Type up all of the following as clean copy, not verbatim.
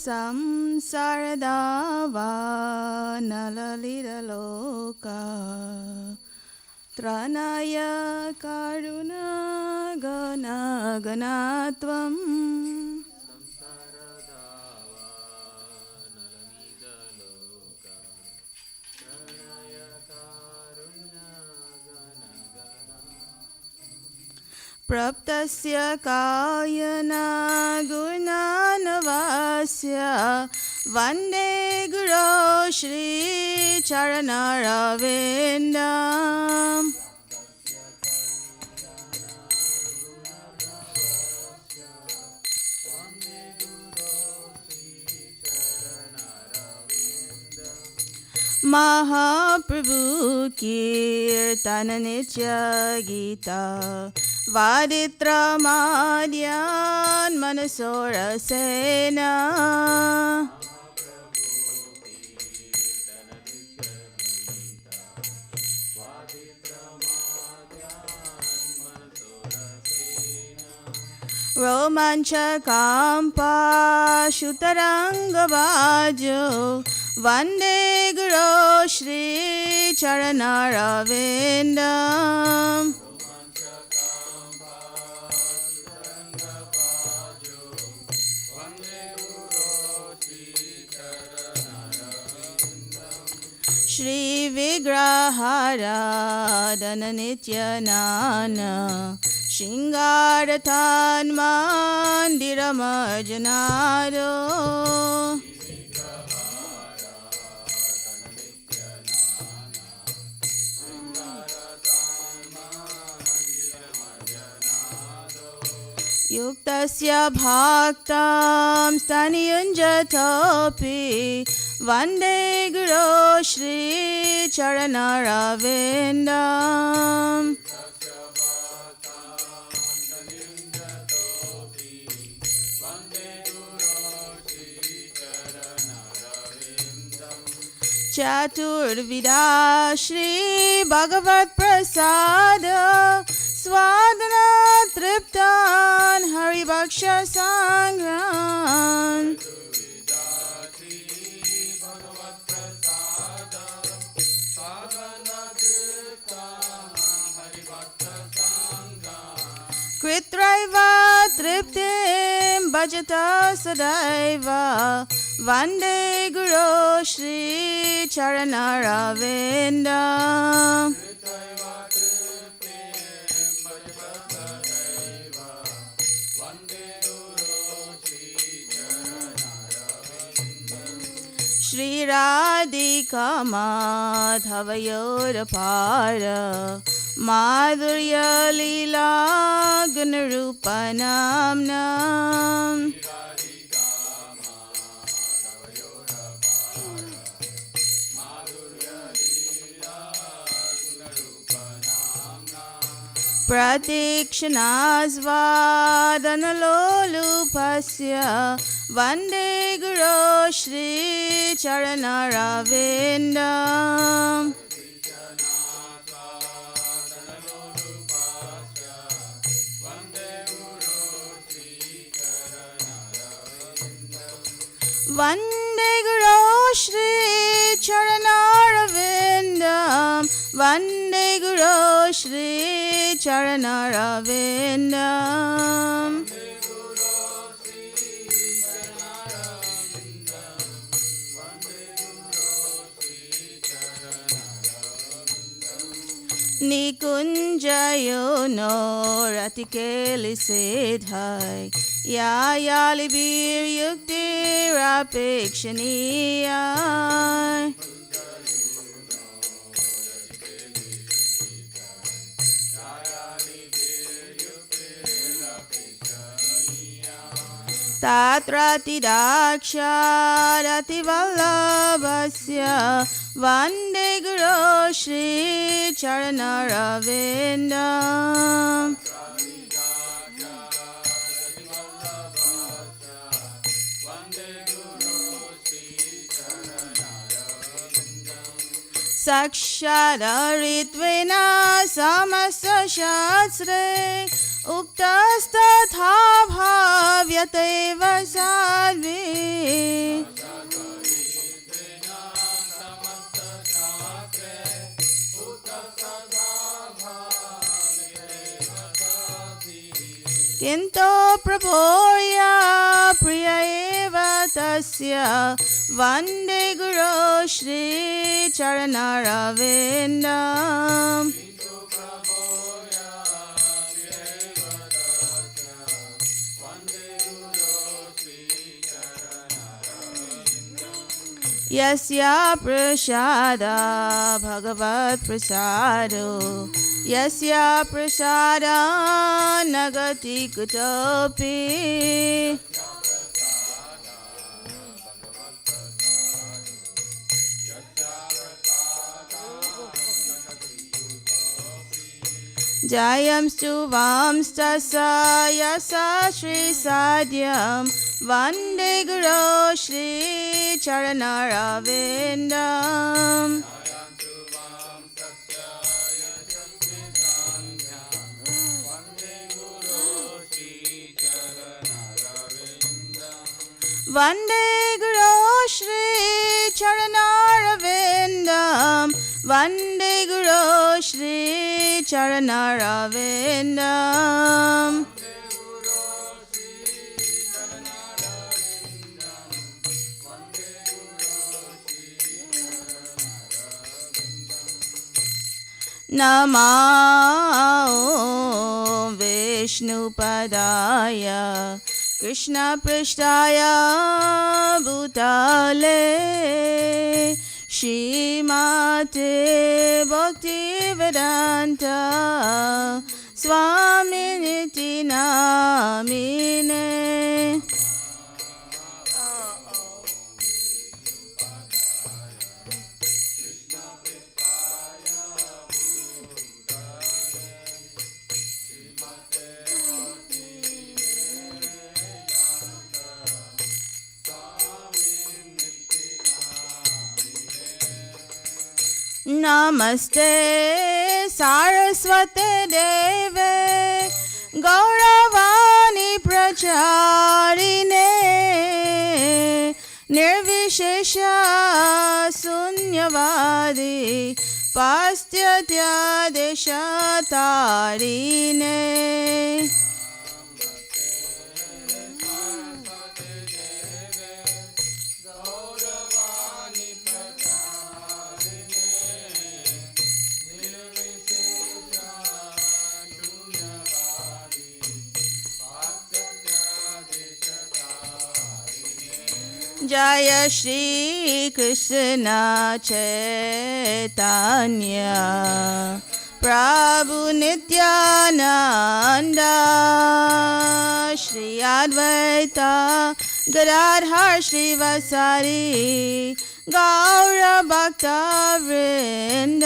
samsaradava nalaliraloka tranaya karuna gana ganatvam praptasya kayana gunanavasya vande guru shri charanaravinda Mahaprabhu Kirtana Nitya Gita Vaditra Madhyan Manasora Sena Romancha Kampa Shutaranga Vajo Vande Guru Shri Charanaravinda Shri Vigrahara Dhananitya Nana Shingarathan Mandiramarjanado Yuktasya bhaktam staniyunjatopi Vande Guru Shri Charanaravinda Chaturvida Shri Bhagavat Prasada Swadana Triptan Haribaksha Sangran Kritraiva Triptim Bhajata Sadaiva Vande Guru Shri Charanaravinda Shri Radhika Madhavayor Para Madhurya Leela Gunarupanam Nam Pratikshanasvadanalolupasya Vande Guru Shri Charanaravinda Vande Guru Shri Charanaravinda Vande Guru Shri Charanaravinda Nikunjayo no ratikeli sedhai Ya yali bir yukti rapikshaniya Tatrati daksharati vallabhasya Vande Guru Shri Charanaravinda Sakshadaritvena samasa shastre उक्तस्तथा भाव्यतेव Sadhvi किन्तु प्रभोर्या प्रिय एव तस्य वन्दे गुरो श्रीचरणरविन्दम् यस्य प्रसादा भगवत्प्रसादो यस्य प्रसादा न गति कुतोऽपि जयंस्तु वांस्तस्य यस्य श्रीसाद्यं वन्दे गुरो श्रीचरणरविन्दम् वन्दे गुरो श्रीचरणरविन्दम् वन्दे गुरो श्रीचरणरविन्दम् नमो विष्णुपदाय कृष्णपृष्ठाय भूतले श्रीमते भक्तिवेदान्त स्वामिनिति नामिने नमस्ते सारस्वते देवे गौरवाणी प्रचारिणे निर्विशेष शून्यवादी पाश्चात्यदेशतारिणे जय श्री कृष्ण चैतन्य प्रभु नित्यानंद श्री अद्वैत गदाधर श्रीवासादि गौर भक्त वृंद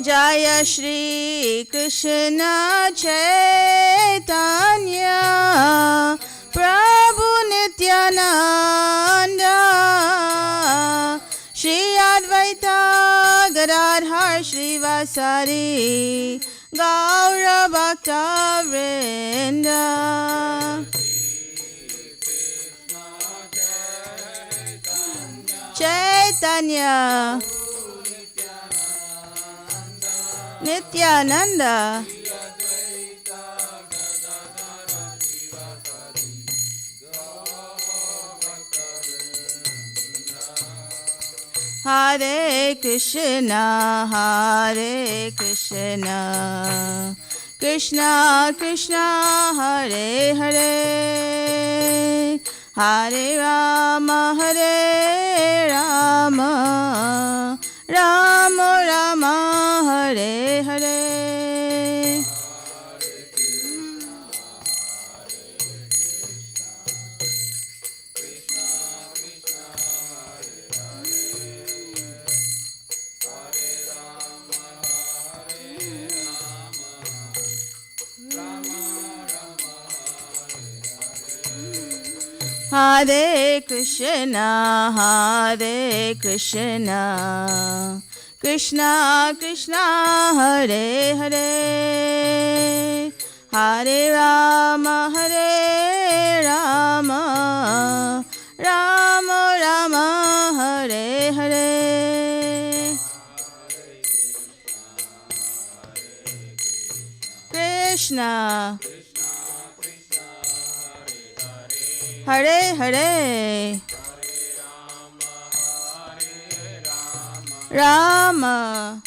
जय श्री कृष्ण चैतन्य प्रभु नित्यानंद श्री अद्वैत गदाधर श्रीवासादि गौर भक्त वृंद चैतन्य नित्यानंद हरे Krishna Krishna Krishna Hare Hare Hare Ram Ram Ram Hare Hare Hare Krishna, Hare Krishna, Krishna Krishna, Hare Hare, Hare Rama, Hare Rama, Rama Rama, Hare Hare. Krishna, Hare Hare, Rama,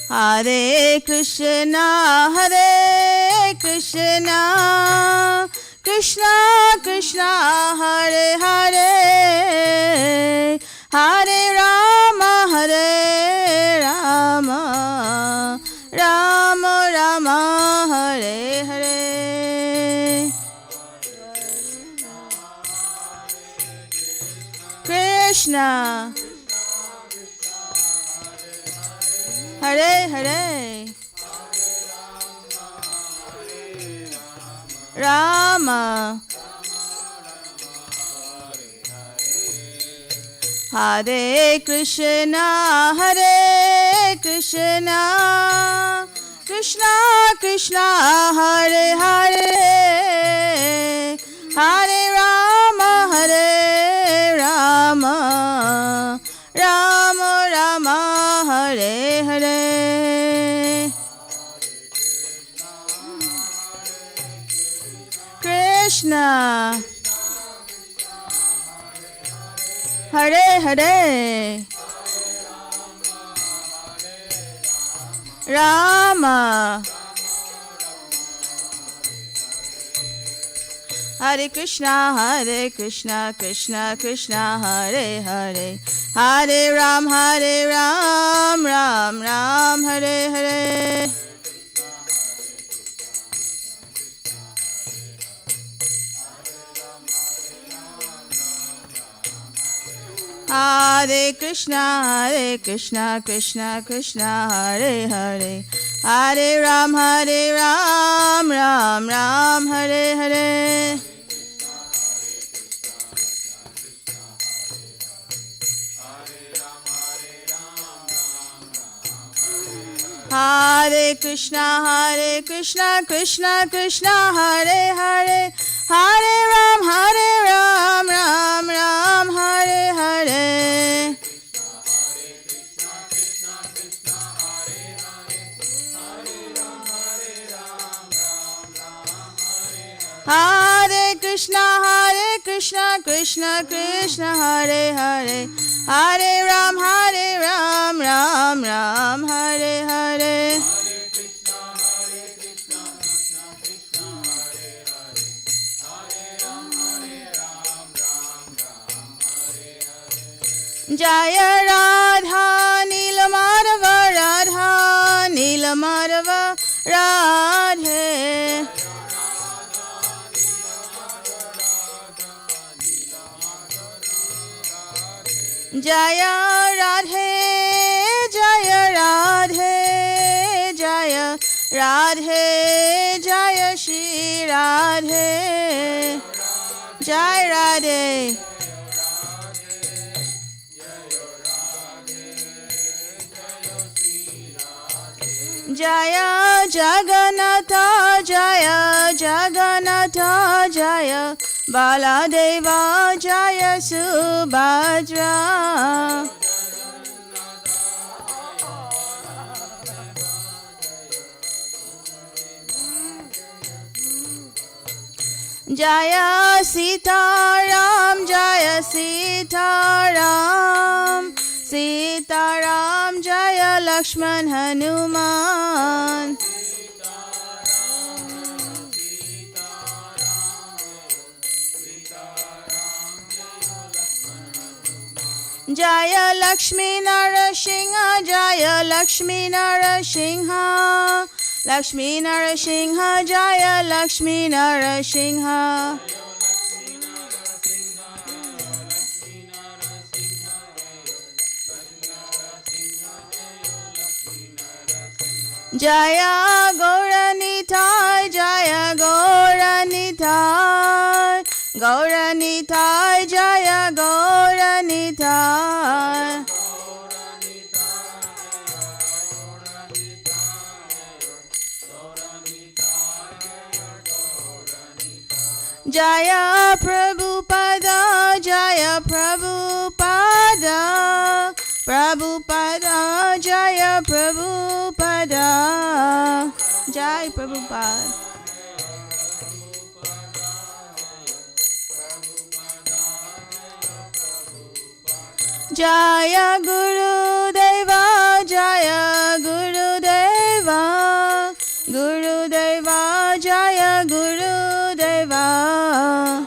Hare Krishna, Hare Krishna, Krishna Krishna, Hare Hare, Hare Rama, Hare Rama, Rama Rama, Hare Hare. Krishna, Hare Hare, Rama, Hare Krishna, Hare Krishna, Krishna Krishna, Hare Hare, Hare Rama, Hare Rama, Rama Rama, Hare Hare. Krishna, Hare Hare, Rama, Hare Krishna, Hare Krishna, Krishna Krishna, Hare Hare, Hare Ram, Ram Ram, Hare Hare. Hare Krishna, Krishna Krishna, Hare Hare, Hare Ram, Ram Ram, Hare Hare. Hare Krishna, Krishna Krishna, Hare Hare, Hare Ram, Ram Ram, Hare Hare. Hare Krishna, Krishna Krishna, Hare Hare, Hare Ram, Ram Ram, Hare Hare. Jaya Radha Nilamadava, Radha Nilamadava, Radhe. Jaya Radhe, Jaya Radhe, Jaya Radhe, Jaya Shri Radhe, Jai Radhe. Jaya Jagannatha, Jaya Jagannatha, Jaya Baladeva, Jaya Subhadra. Jaya Sitaram, Jaya Sitaram, Sitaram, Jaya Lakshman Hanuman. Jaya Lakshmi Narasingha, Jaya Lakshmi Narasingha, Lakshmi Narasingha, Jaya Lakshmi Narasingha. Jaya Gauranitai, Jaya Gaur Gauranitai Jaya Gauranitai Jaya Prabhupada Jaya Prabhupada Prabhupada Jaya Prabhupada Jai Prabhupada Jaya Guru Deva Jaya Guru Deva Guru Deva Jaya Guru Deva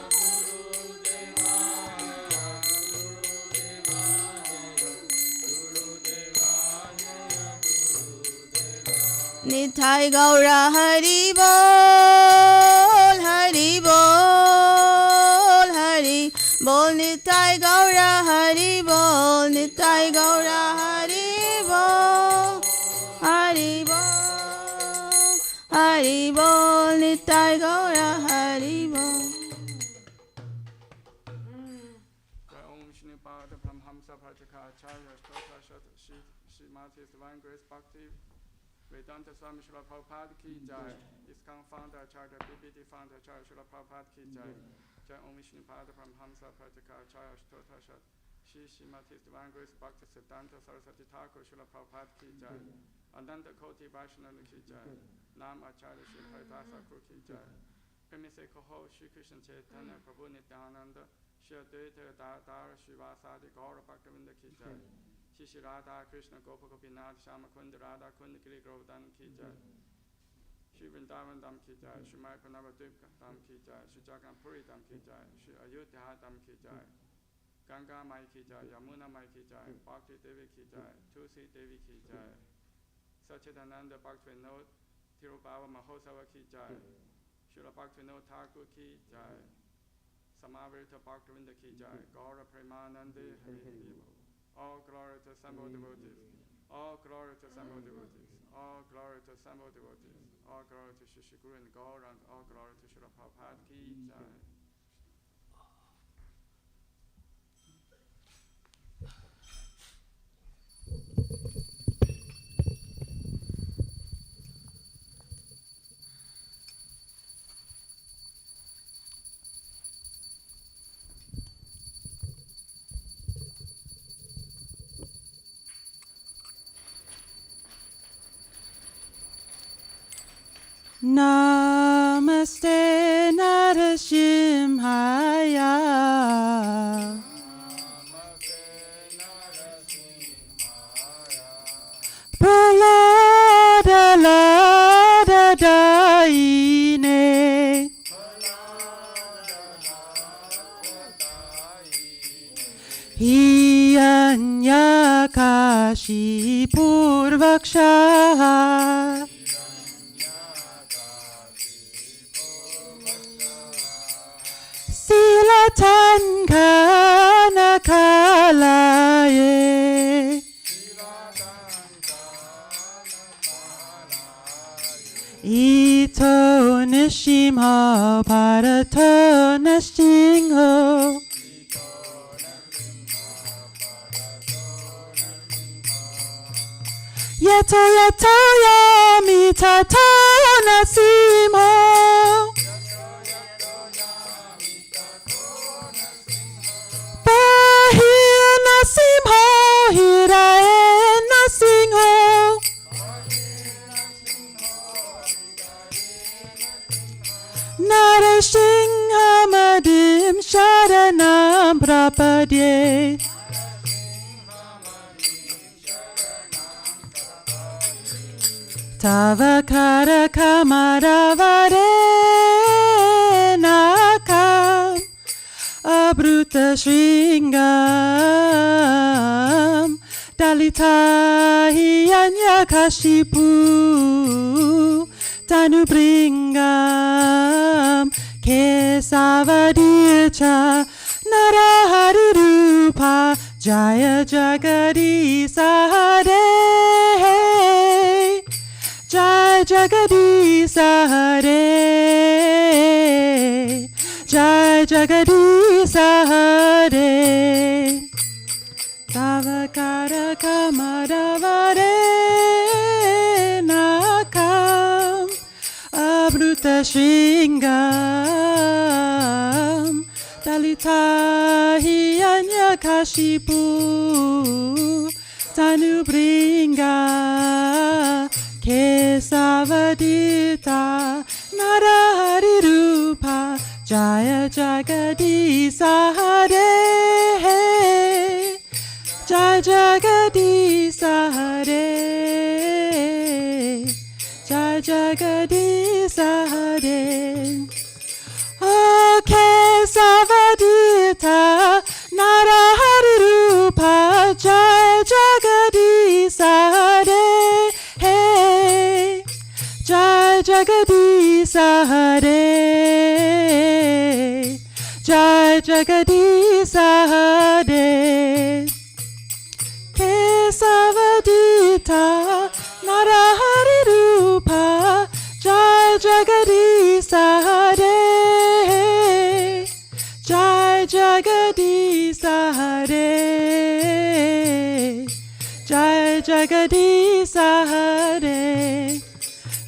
Nitai Gaura Hari Bol Hari Bol Hari Bol Nitai Gaura Hari Bol Nitai Gaura Hari Bol Hari Bol Hari Bol Nitai Gaura Hari Bol Om Shri Pada Brahmhamsa Prajaka Acharya Srimati Divine Grace Bhakti Vedanta Swami Srila Prabhupada Ki Jai ISKCON Founder Acharya BBD Founder Acharya Srila Prabhupada Ki Jai Jai Om Vishnu Pada Brahmhamsa Prajaka Acharya Srimati Divine Grace Bhakti Siddhanta Saraswati Thakur Srila Prabhupada Ki Jai Ananda Koti Vaishnava Ki Jai Nam Acharya Sri Haridasa Kur Ki Jai Premi Se Kaho Shri Krishna Chaitanya Prabhu Nityananda Shri Advaita Dadara Srivasadi Gaura Bhaktavinda Ki Jai Shri Radha Krishna Gopa Gopinath Shama Kunda Radha Kunda Giri Govardhan Ki Jai Shri Vrindavan Dham Ki Jai Shri Mayapur Navadvip Dham Ki Jai Shri Jagannath Puri Dham Ki Jai Shri Ayodhya Dham Ki Jai Ganga Mai Ki Jai Yamuna Mai Ki Jai Bhakti Devi Ki Jai Tulsi Devi Ki Jai Sachidananda Bhaktivinoda Tirubhava Mahosava Ki Jai Srila Bhaktivinoda Thakur Ki Jai Samavrita Bhaktivinda Ki Jai Gaura Premanande All glory to assembled devotees. All glory to assembled devotees. All glory to assembled devotees. All glory to Shri Guru and Gaurang. All glory to Srila Prabhupada Ki Jai. Namaste Narasimhaya Pralada Lada Daine Hiyanyakashi Purvaksha Silatan kana kalaye Ito nishimha bharato nashingho Yato yato yamitato nasimho Nasimho hirae nasingho Narasinghamadiim sharanam prapadye Tava kara kamaravare nakam Abruta Shringam Dalita Hiyanyakashipu Tanubringam Kesavadircha Narahari Rupa Jaya Jagadisa Hare Jai Jagadisa Hare Jai Jai Jagadisa Hare Savakara Kamadavare Nakam Abruta Shringam Dalita Hiyanya Kashipu Tanu Bringa Kesavadita Narahari Rupa Jaya Jagadisa Hare Jaya Jagadisa Hare Jaya Jagadisa Hare Okay, Savadita, Narahari Rupa, Jai Jagadisa Hare, hey, Jai Jagadisa Hare, Jai Jagadisa Hare, Kesavadita, Narahari Rupa, Jai Jagadisa Hare, Jai Jagadisa Hare, Jai Jagadisa Hare,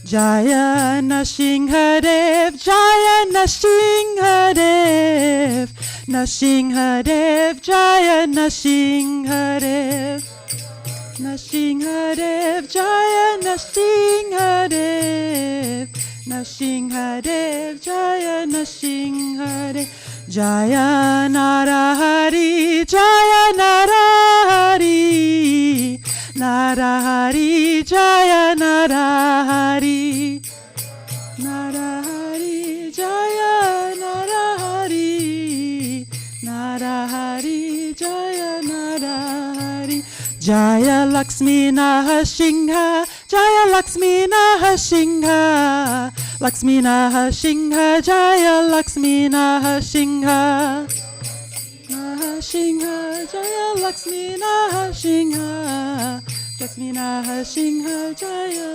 Jaya Nrsimhadev, Jaya Nrsimhadev, Nrsimhadev, Jaya Nrsimhadev, Nrsimhadev, Jaya Nrsimhadev, Nrsimhadev, Jaya Nrsimhadev, Jaya Narahari, Jaya Narahari, Narahari, Jaya Narahari, Narahari, Jaya Narahari, Narahari, Jaya Narahari, Jaya Lakshmi Nrsimha, Jaya Lakshmi Nrsimha, Lakshmi Nrsimha, Jaya Lakshmi Nrsimha, Nrsimha, Jaya Lakshmi Nrsimha, Lakshmi Nrsimha, Jaya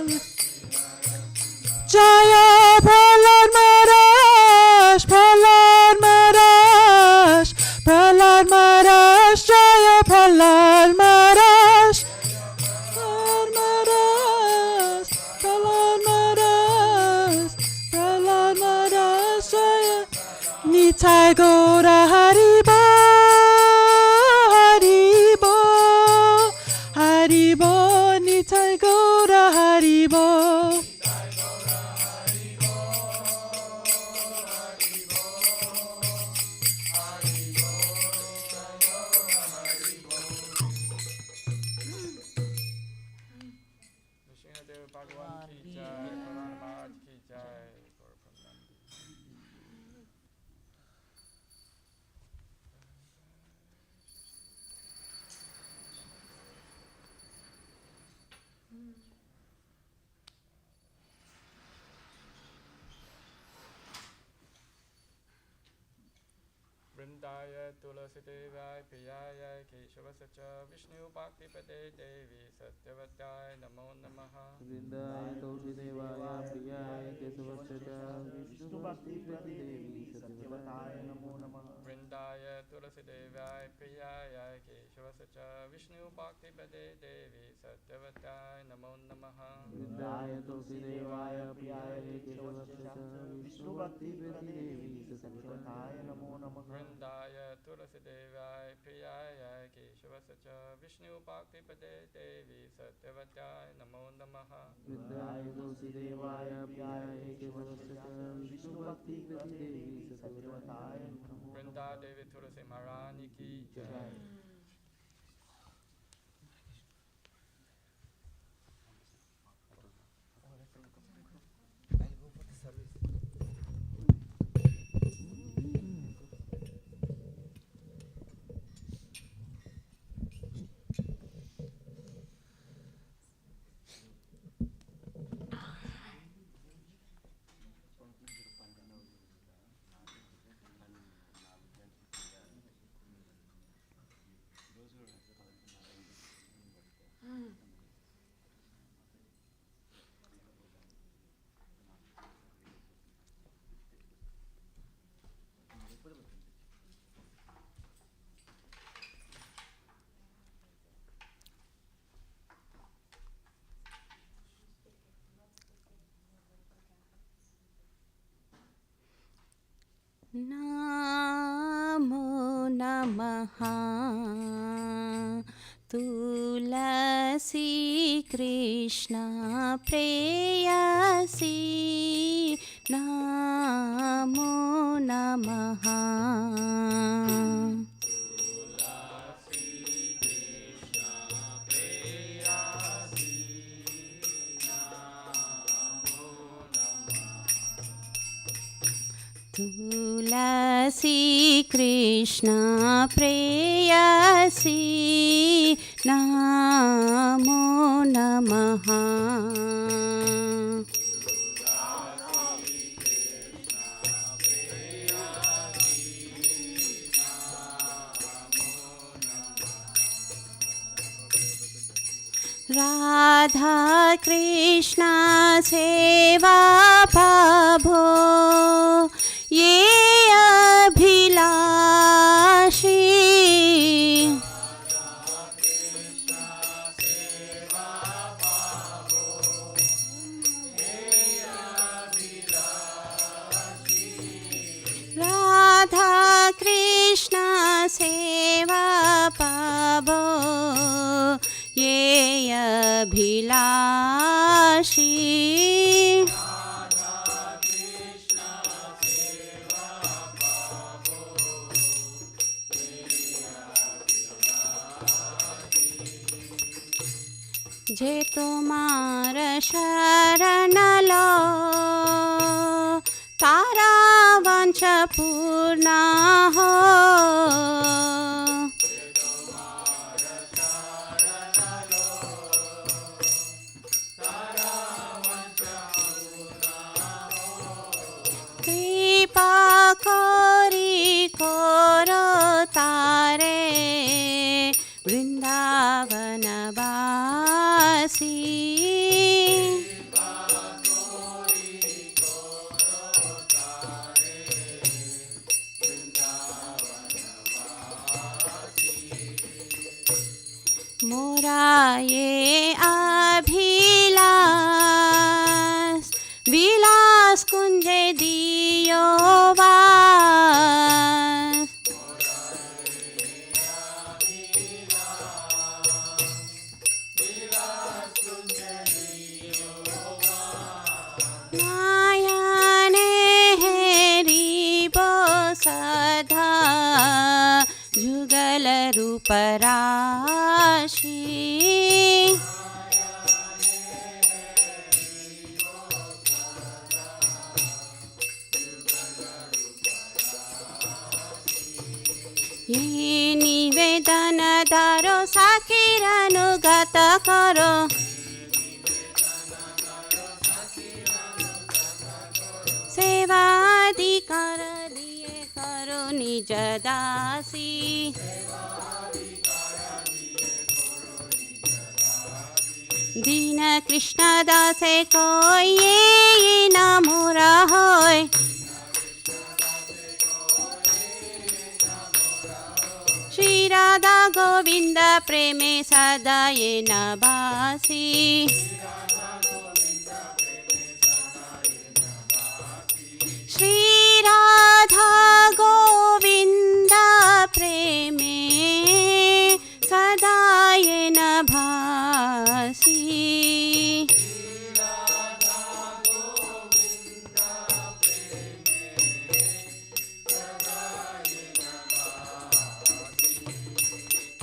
Jaya Prahlad Maharaj, Prahlad Maharaj, Prahlad Maharaj, Jaya Prahlad Maharaj, Prahlad Maharaj, Prahlad Maharaj, Prahlad Maharaj, Jaya Nitai Gaura Haribo, Haribo, Haribo, Nitai Gaura Haribo. Nrsimhadev Bhagavan ki jai, Prahlad Maharaj ki jai, Gaur Premanandi. Vrindaya Tulasidevaya Priyaya Keshavascha Vishnu Bhakti Pade Devi Satyavadaya Namo Namaha. Vrindaya Tulsi Devaya Priyaya Kesavascha Vishnu Bhakti Prati Devi Satyavadaya Namo Namaha. Vrindaya Tulasidevaya Priyaya Keshavascha Vishnu Bhakti Pade Devi Satyavadaya Namo Namaha. Vrindaya Tulsi Devaya Priyaya Kesavascha Vishnu Bhakti Prati Devi Satyavadaya Namo Namaha. Vrindaya Tulasidevaya Priyaya Keshavascha Vishnu Bhakti Pade Devi Satyavadaya Namo Namaha. Vrindaya Tulsi Devaya Priyaya Kesavascha Vishnu Bhakti Prati Devi Satyavadaya Namo Namaha. Vrinda Devi Tulasi Maharani ki jai. नमो नमः तुलसी कृष्ण प्रेयसी नमो नमः तुलसी कृष्ण प्रेयसी नमो नमः राधा कृष्ण सेवा पाभो ये अभिलाषी राधा कृष्ण सेवा पाभो ये अभिलाषी जे तुम्हार शरण लो तारा वंश पूर्ण हो कृपा कोरी कोरो तारे वृंदावन वासी मोरा ये अभिलाष विलास कुंजे दियो वास नयने हेरिबो सदा जुगल रूप राशि ये निवेदन दारो साखीर अनुगत करो सेवाधिकार दिए करो निज दासी दीन कृष्ण दासे कोई न मोरा होय श्री राधा गोविंद प्रेमे सदा ये नबासी श्री राधा गोविंद प्रेमे सदा ये नभासी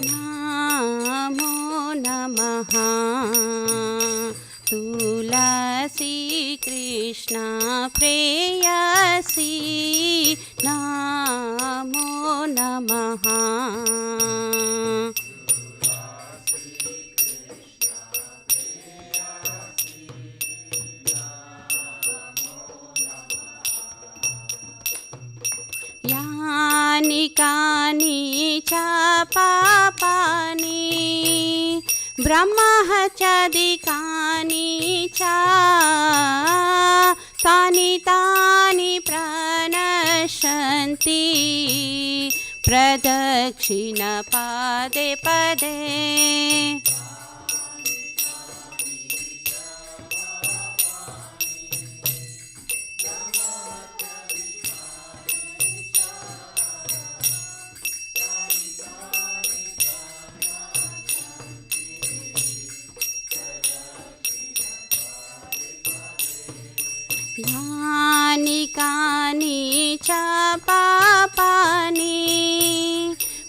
नमो नमः तुलसी कृष्ण प्रेयसी नमो नमः यानि कानि च पापानि ब्रह्महत्यादिकानि च तानि तानि प्रणश्यन्ति प्रदक्षिण पदे पदे यानि कानि च पापानि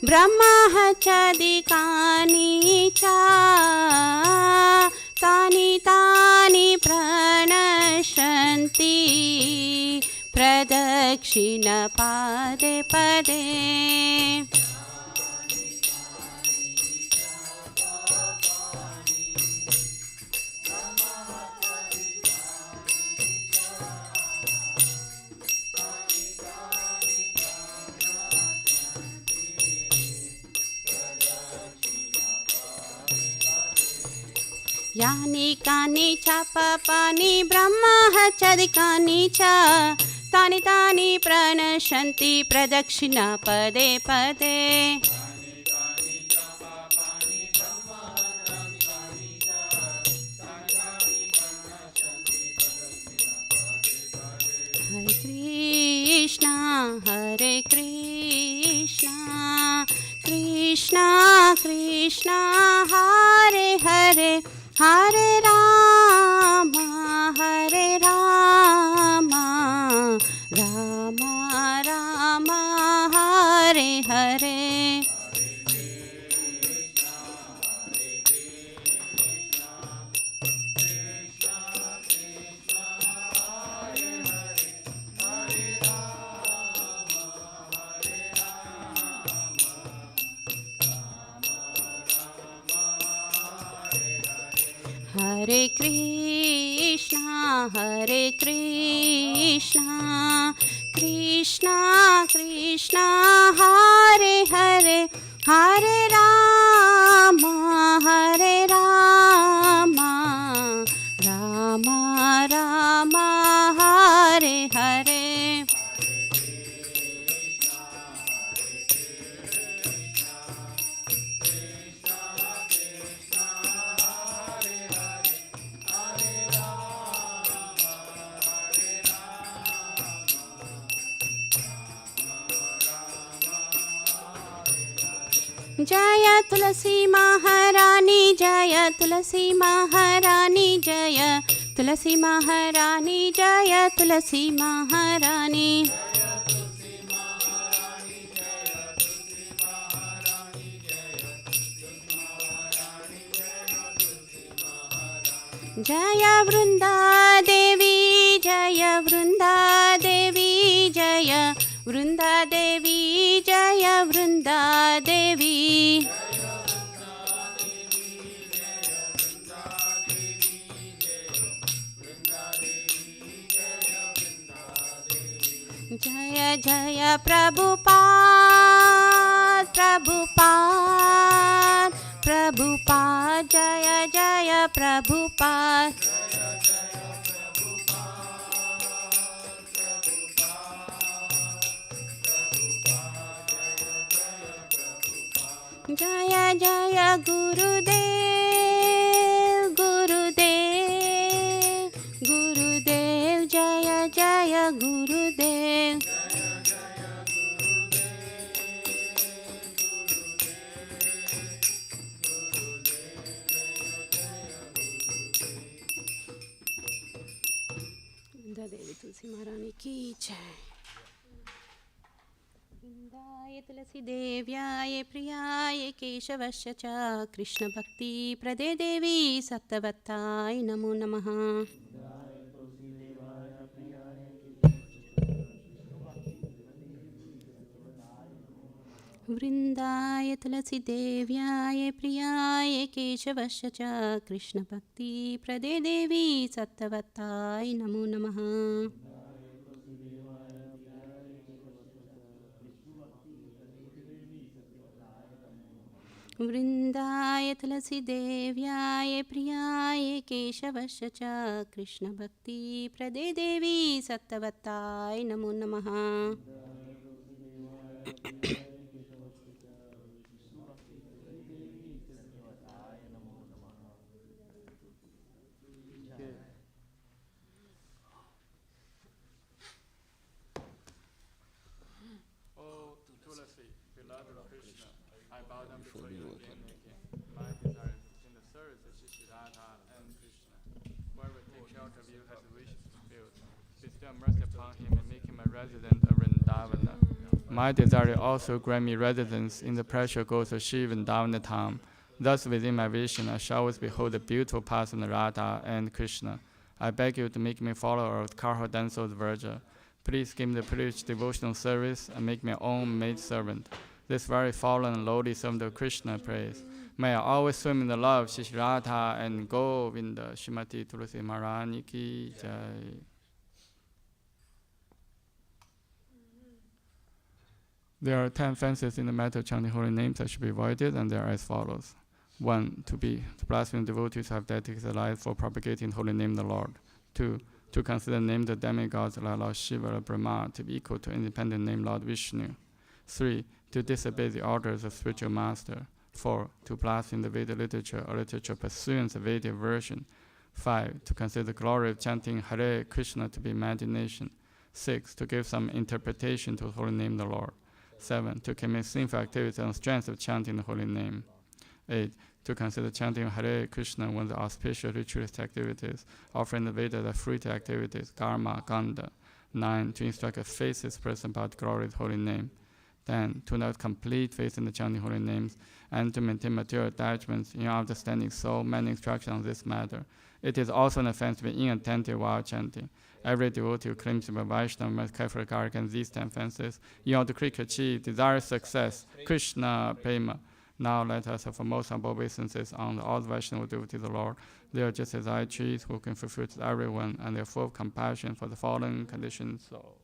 ब्रह्महत्यादिकानि च तानि तानि प्रणश्यन्ति प्रदक्षिणपादे पदे यानि कानि च पापानि ब्रह्महत्यादिकानि च तानि तानि प्रणश्यन्ति प्रदक्षिणा पदे पदे हरे कृष्णा कृष्णा कृष्णा हरे हरे हरे राम राम राम हरे हरे हरे कृष्णा कृष्णा कृष्णा हरे हरे हरे राम राम राम हरे हरे जय तुलसी महारानी जय तुलसी महारानी जय तुलसी महारानी जय तुलसी महारानी जय वृंदा देवी जय वृंदा देवी जय वृंदा देवी जय वृंदा देवी जय जय प्रभुपाद प्रभुपाद प्रभुपाद जय जय प्रभुपाद जय जय गुरुदेव गुरुदेव गुरुदेव जय जय गुरुदेव देवी तुलसी महारानी की जय। वृंदाय तुलसी देव्याय प्रियाय केशवस्य च कृष्ण भक्ति प्रदे देवी सत्तवत्ताय नमो नमः। वृंदाय तुलसी देव्याय प्रियाय केशवस्य च कृष्ण भक्ति प्रदे देवी सत्तवत्ताय नमो नमः। वृंदाय तुलसी देव्याय प्रियाय केशवस्य च कृष्ण भक्ति प्रदे देवी सत्तवत्ताय नमो नमः। I bow down before you again and again. My desire is in the service of Shri Radha and Krishna. Whoever takes shelter of you has wishes fulfilled. Bestow mercy upon him and make him a resident of Vrindavana. My desire also grant me residence in the precious groves of Shiva and Davanatam. Thus, within my vision, I shall always behold the beautiful paths of Radha and Krishna. I beg you to make me follower of Karha Danso's Virgin. Please give me the privileged devotional service and make me my own maid servant. This very fallen and lowly servant of Krishna prays. May I always swim in the love of Shri Radha and Govinda. Shrimati Tulasi Maharani ki jai. There are 10 offenses in the matter of chanting holy names that should be avoided, and they are as follows. 1. To blaspheme devotees who have dedicated their life for propagating the holy name of the Lord. 2. To consider the name of the demigods like Lord Shiva or Brahma to be equal to independent name Lord Vishnu. 3. To disobey the orders of spiritual master. 4. To blaspheme the Vedic literature or literature pursuant the Vedic version. 5. To consider the glory of chanting Hare Krishna to be imagination. 6. To give some interpretation to the holy name of the Lord. 7. To commit sinful activities on the strength of chanting the holy name. 8. To consider chanting Hare Krishna one of the auspicious ritualist activities, offering the Veda the fruited activities, karma, ganda. 9. To instruct a faithless person about the glory of the holy name. 10. To have complete faith in the chanting holy names, and to maintain material attachments in understanding so many instructions on this matter. It is also an offense to be inattentive while chanting. Every devotee who claims to be a Vaishnava must carefully guard against these 10 offenses in order to quickly achieve desired success. Krishna Prema. Now let us have most humble obeisances on all the Vaishnava devotees of the Lord. They are just as I trees who can fulfill to everyone, and they are full of compassion for the fallen conditioned soul.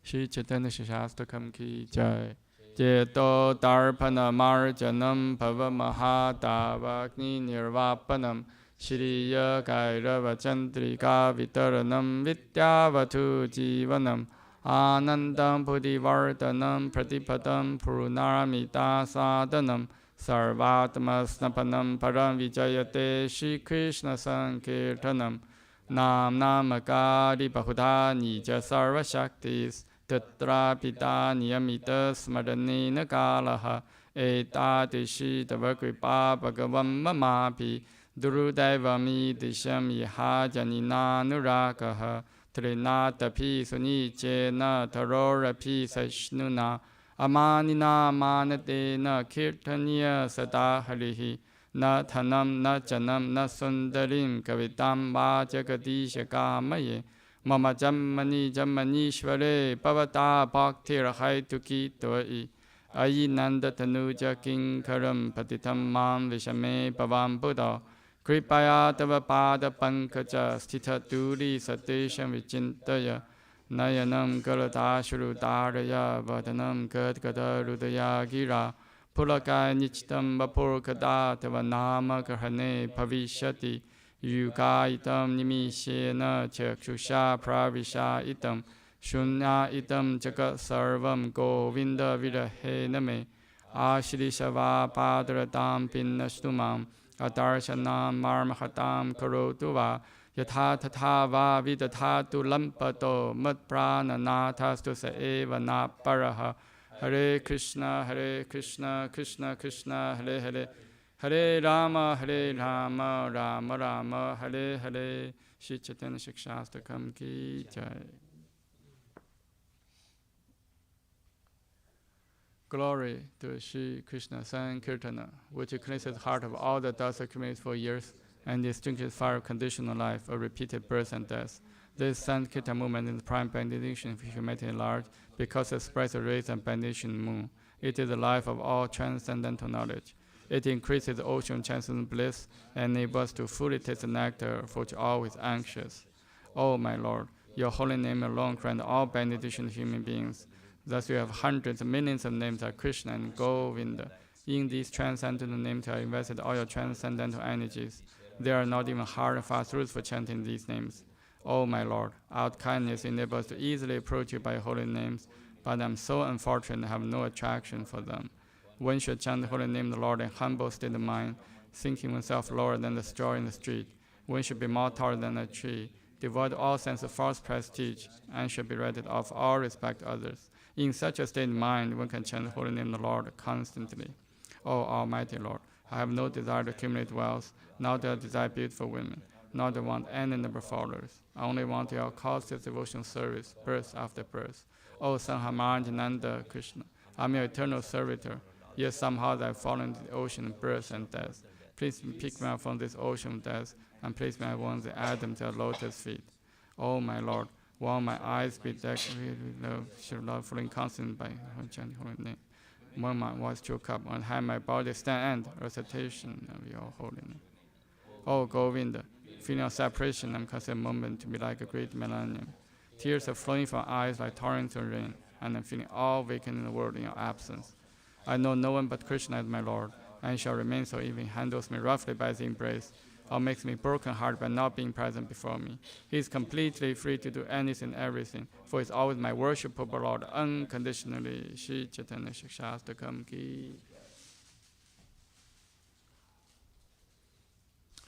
Shri Chaitanya Shastakam ki jai. Jeto Darpana Marjanam Pava Mahadavagni Nirvapanam Shriya Kairava Chandrika Vitaranam Vidyavatu Jivanam Anandam Pudivardhanam Pratipadam Purunaramita Sadhanam Sarvatma Snapanam Param Vijayate Shri Krishna Sankirtanam Nam Namakari Bahuda Nija Sarva Shaktis Tatra Pita Niyamita Smaranina Kalaha Etadishi Tavakripa Bhagavam Mamapi Durudevami Disham Yaha Janina Nurakaha Trinata Pi Sunichena Tarora Pi Sashnuna Amanina Manatena Kirtaniya Sada Harihi Na Thanam Na Janam Na Sundarim Kavitam Vajagadisha Kamaye Mama Jammani Jammanishvare Pavata Bhaktir Haituki Toi Ayinanda Tanuja Kinkaram Patitam Mam Vishame Pavam Buddha Kripaya Tava Pada Pankaja Stita Duri Satesham Vichintaya Nayanam Galadashuru Daraya Vadanam Gadgada Rudaya Gira Pulaka Nichitam Vapurkada Tava Nama Kahane Pavishati Yuga itam nimishena chakshusha pravisha itam shunya itam jagat sarvam govinda virahe name ashri shava padratam pinnastumam adarsanam marmahatam karotuva yatha tatha va vidathatu lampato matprananathastu sa eva na paraha Hare Krishna Krishna Krishna Hare Hare Hare Rama, Rama Rama, Hare Hare. Shri Chaitanya Shastakam ki jai. Glory to Shri Krishna Sankirtana, which cleanses the heart of all the dust accumulated for years and extinguishes fire of conditional life of repeated birth and death. This Sankirtan movement is the prime benediction of humanity at large because it spreads the rays and benediction moon. It is the life of all transcendental knowledge. It increases the ocean of transcendent bliss and enables us to fully taste the nectar for which all is anxious. O my Lord, your holy name alone grants all benediction to human beings. Thus you have hundreds of millions of names like Krishna and Govinda. In these transcendental names you have invested all your transcendental energies. There are not even hard and fast rules for chanting these names. O my Lord, out kindness enables us to easily approach you by holy names, but I am so unfortunate and have no attraction for them. One should chant the holy name of the Lord in humble state of mind, thinking oneself lower than the straw in the street. One should be more taller than a tree, devoid of all sense of false prestige, and should be ready to offer all respect to others. In such a state of mind, one can chant the holy name of the Lord constantly. O Almighty Lord, I have no desire to accumulate wealth, nor do I desire beautiful women, nor do I want any number of followers. I only want your causeless devotional service, birth after birth. O Sanhamarjananda Krishna, I am your eternal servitor, yet somehow I have fallen into the ocean of birth and death. Please pick me up from this ocean of death, and place me once the Adam to your lotus feet. O my Lord, while my eyes be decorated with love, should love falling constant by chanting holy name. When my voice choke up, and have my body stand and recitation of your holy name. O Govinda, feeling of separation, I'm considered a moment to be like a great millennium. Tears are flowing from eyes like torrents of rain, and I'm feeling all vacant in the world in your absence. I know no one but Krishna as my Lord, and shall remain so even handles me roughly by his embrace, or makes me broken hearted by not being present before me. He is completely free to do anything and everything, for he is always my worshipable Lord, unconditionally. Shri Chaitanya Shastakam Ki.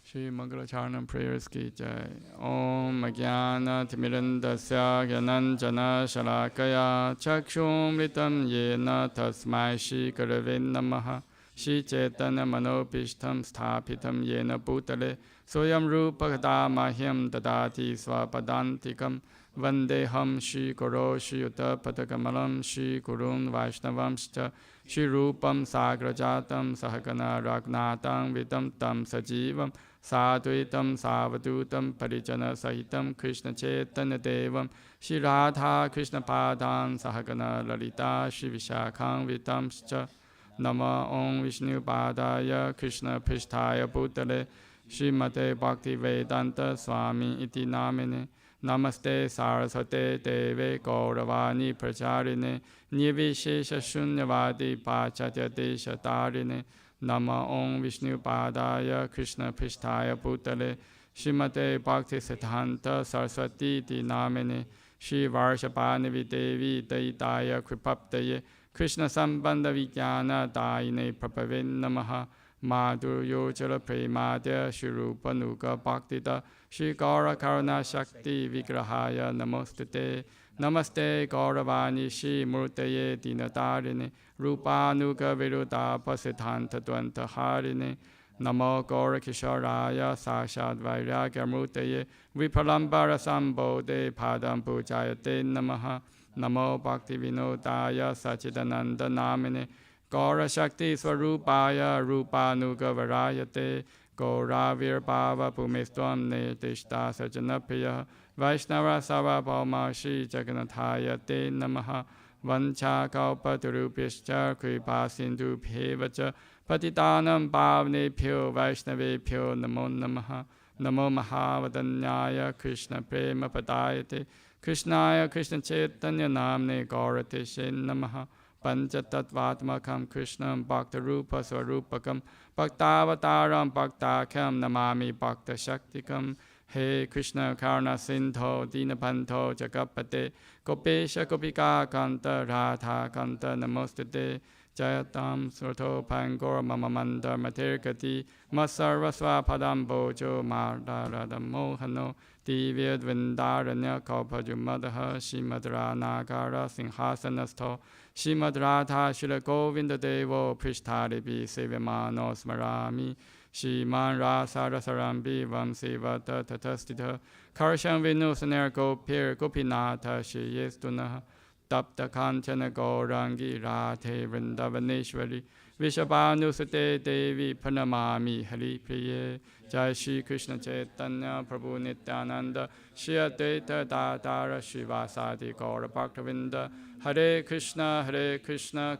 Shri Mangala Charanam prayers ki jai. Om Jnana Timirandasya Gyananjana Shalakaya Chakshum Ritam Yena Tasmai Shri Gurave Namaha. Shri Chaitanya Manopishtam Sthapitam Yena Bhutale Soyam Rupa Mahyam Dadati Swapadantikam Vandeham Shri Guru Shri Yuta Padakamalam Shri Gurun Vaishnavamscha Shri Rupam Sagrajatam Sahagana Ragnatam Vidam Tam Sajivam Sadhuitam Savadutam Parijana Sahitam Krishna Chaitanya Devam Shri Radha Krishna Padam Sahagana Lalita Shri Vishakham Vidamscha Nama Om Vishnu Padaya Krishna Pristhaya Bhutale Srimate Bhakti Vedanta Swami Iti Namine Namaste Saraswate Deve Gauravani Pracharine Nirvishesha Shunyavadi Pachatya Desha Tarine Nama Om Vishnu Padaya Krishna Pristhaya Bhutale Srimate Bhakti Siddhanta Saraswati Iti Namine Shri Varshapani Videvi Daitaya Kripaptaye Krishna Sambandha Vijnana Daine Prabhave Namaha Madhuryo Jala Premadya Shri Rupa Nuga Bhaktita Shri Gaura Karuna Shakti Vigrahaya Namostate Namaste Gauravani Shri Murtaye Dinadarine Rupa Nuga Viruddha Pasiddhanta Dvanta Harine Namo Gaura Kisharaya Sashad Vairagya Murtaye Vipalambara Sambodhe Padam Pujayate Namaha Namo Bhakti Vinodaya Sachidananda Namine Gaura Shakti Swarupaya Rupa Nuga Varayate Gaura Virbhava Bhumistvam Nirtishta Sajanapiya Vaishnava Sarvabhauma Shri Jagannathaya Te Namaha Vancha Kalpatarubhyascha Kripa Sindhu Bhevacha Patitanam Bhavnebhyo Vaishnavebhyo Namo Namaha Namo Mahavadanyaya Krishna Prema Padayate Krishnaya Krishna Chaitanya Namne Gaurate Shen Namaha Panchatattvatmakam Krishnam Bhakta Rupa Swarupakam Bhaktavataram Bhaktakham Namami Bhakta Shaktikam He Krishna Karna Sindho Dinapanto Jagapate Gopesha Gopika Kanta Radha Kanta Namostate Jayatam Sroto Pangor Mamamanda Materkati Masarva Swapadam Bojo Mardaradam Mohano Divya Dvindaranya Kalpajumadaha Shimadra Nagara Singhasanasto Shimadratha Shila Govinda Devo Prishtaribi Sevamano Smarami Shiman Rasara Sarambi Vamsivata Tatastita Karsham Vinusaner Gopir Gopinata Shiyestuna Tapta Kanchana Gaurangi Radhe Vrindavaneshwari Vishabhanusate Devi Panamami Hari Priye Jai Shri Krishna Chaitanya Prabhu Nityananda Shri Advaita Dadara Shivasadi Gaura Bhaktavinda Hare Krishna Krishna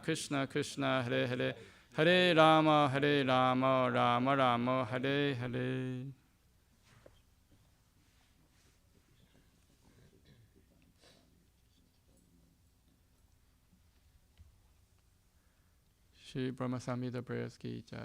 Krishna Hare Hare Hare Rama Rama Rama Hare Hare. Shri Brahma Samhita prayers ki jai.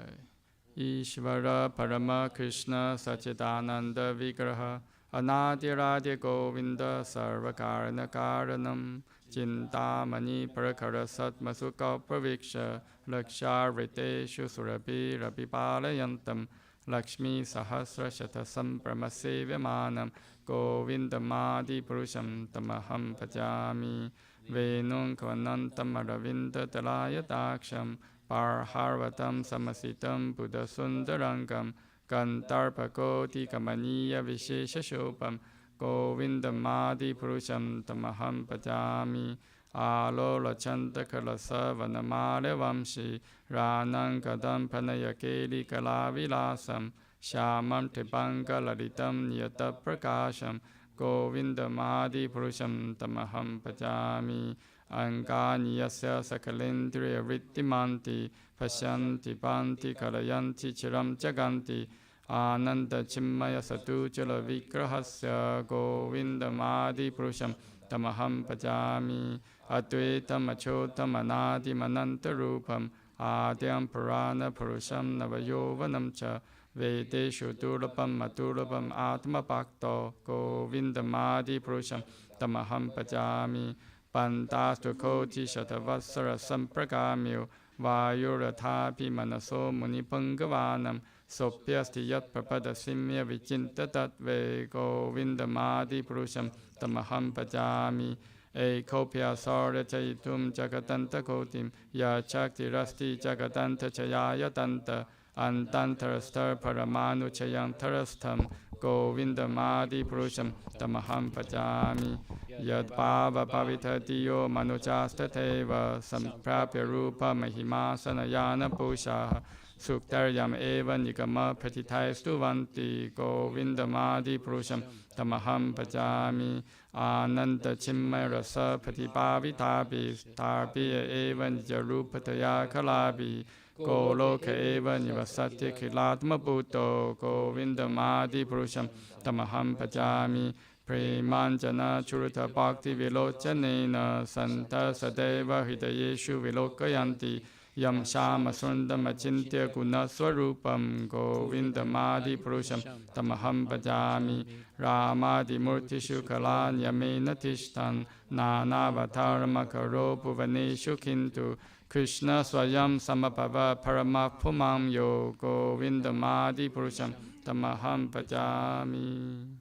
Ishvara Parama Krishna Sachidananda Vigraha Anadiradi Govinda Sarvakarana Karanam Chintamani Prakara Satmasuka Praviksha Laksha Riteshu Surabi Rabipalayantam Lakshmi Sahasrashata Sampramasevimanam Govindamadi Purusham Tamaham Bhajami Venung Kvanantam Aravinda Talayadaksham Parharvatam Samasitam Buddha Sundarangam Kantarpakoti Kamaniya Vishesha Shopam Govindamadi Purusham Tamaham Bhajami Alola Chanta Kalasa Vanamare Vamshi Ranang Kadam Pranaya Keli Kalavilasam Shamam Tripanga Lalitam Niyata Prakasham Govindamadi Purusham Tamaham Bhajami Anganiyasya Sakalindriya Vrittimanti Pasyanti Panti Kalayanti Chiram Jaganti Ananda Chimmaya Satuchala Vikrahasya Govindamadi Purusham Tamaham Bhajami Advaitam Achotam Anadi Manantarupam Adyam Purana Purusham Navayovanam Cha Vedeshu Durlapam Maturlapam Atma Bhakto Govindamadi Purusham Tamaham Bhajami Pantastu Koti Shatavasara Sampragamyo Vayurathapi Manaso Munipangavaanam Sopyasti Yat Prapada Simya Vichinta Tatve Govindamadi Purusham Tamaham Bhajami Ekopya Sarya Chaitum Jagatanta Kotim Ya Chakti Rasti Jagatanta Chayaya Tanta Antantarastar Paramanu Chayantarastam Govindamadi Purusham Tamaham Bhajami Yad Bhava Bhavitatiyo Manuchastateva Samprapya Rupa Mahimasanayana Pusha Suktaryam Eva Nigama Pratitaistu Vanti Govindamadi Purusham Tamaham Bhajami Ananda Chimmaya Rasa Pratibhavitabi Tarbiya Eva Nijarupataya Kalabi Goloka Eva Nivasati Kilatma Bhutto Govindamadi Purusham Tamaham Bhajami Premanjana Churita Bhakti Vilochanena Santa Sadeva Hidayeshu Vilokayanti Yam Shama Sundam Achintya Guna Swarupam Govindamadi Purusham Tamaham Bhajami Ramadi Murtishu Kalanyamena Tishtan Nanavatarama Karo Bhuvaneshu Kintu Krishna Swayam Samapava Paramapumam Yo Govindamadi Purusham Tamaham Bhajami.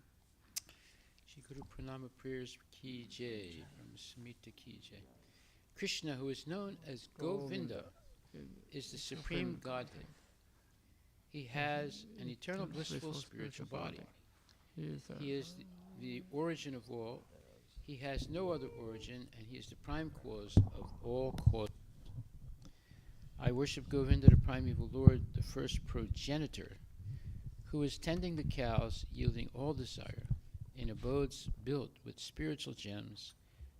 Shri Guru Pranama prayers Ki Jai from Smita Ki Jai. Krishna, who is known as Govinda, is the supreme Godhead. He has an eternal blissful spiritual body. He is the origin of all. He has no other origin, and he is the prime cause of all causes. I worship Govinda, the primeval Lord, the first progenitor, who is tending the cows, yielding all desire, in abodes built with spiritual gems,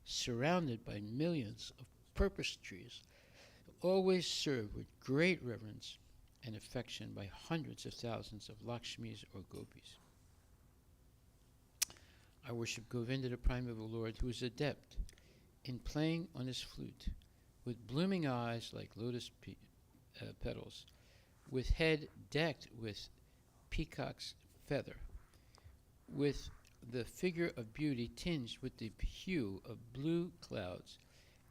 surrounded by millions of purpose trees, always served with great reverence and affection by hundreds of thousands of Lakshmis or Gopis. I worship Govinda, the primeval Lord, who is adept in playing on his flute, with blooming eyes like lotus petals, with head decked with peacock's feather, with the figure of beauty tinged with the hue of blue clouds,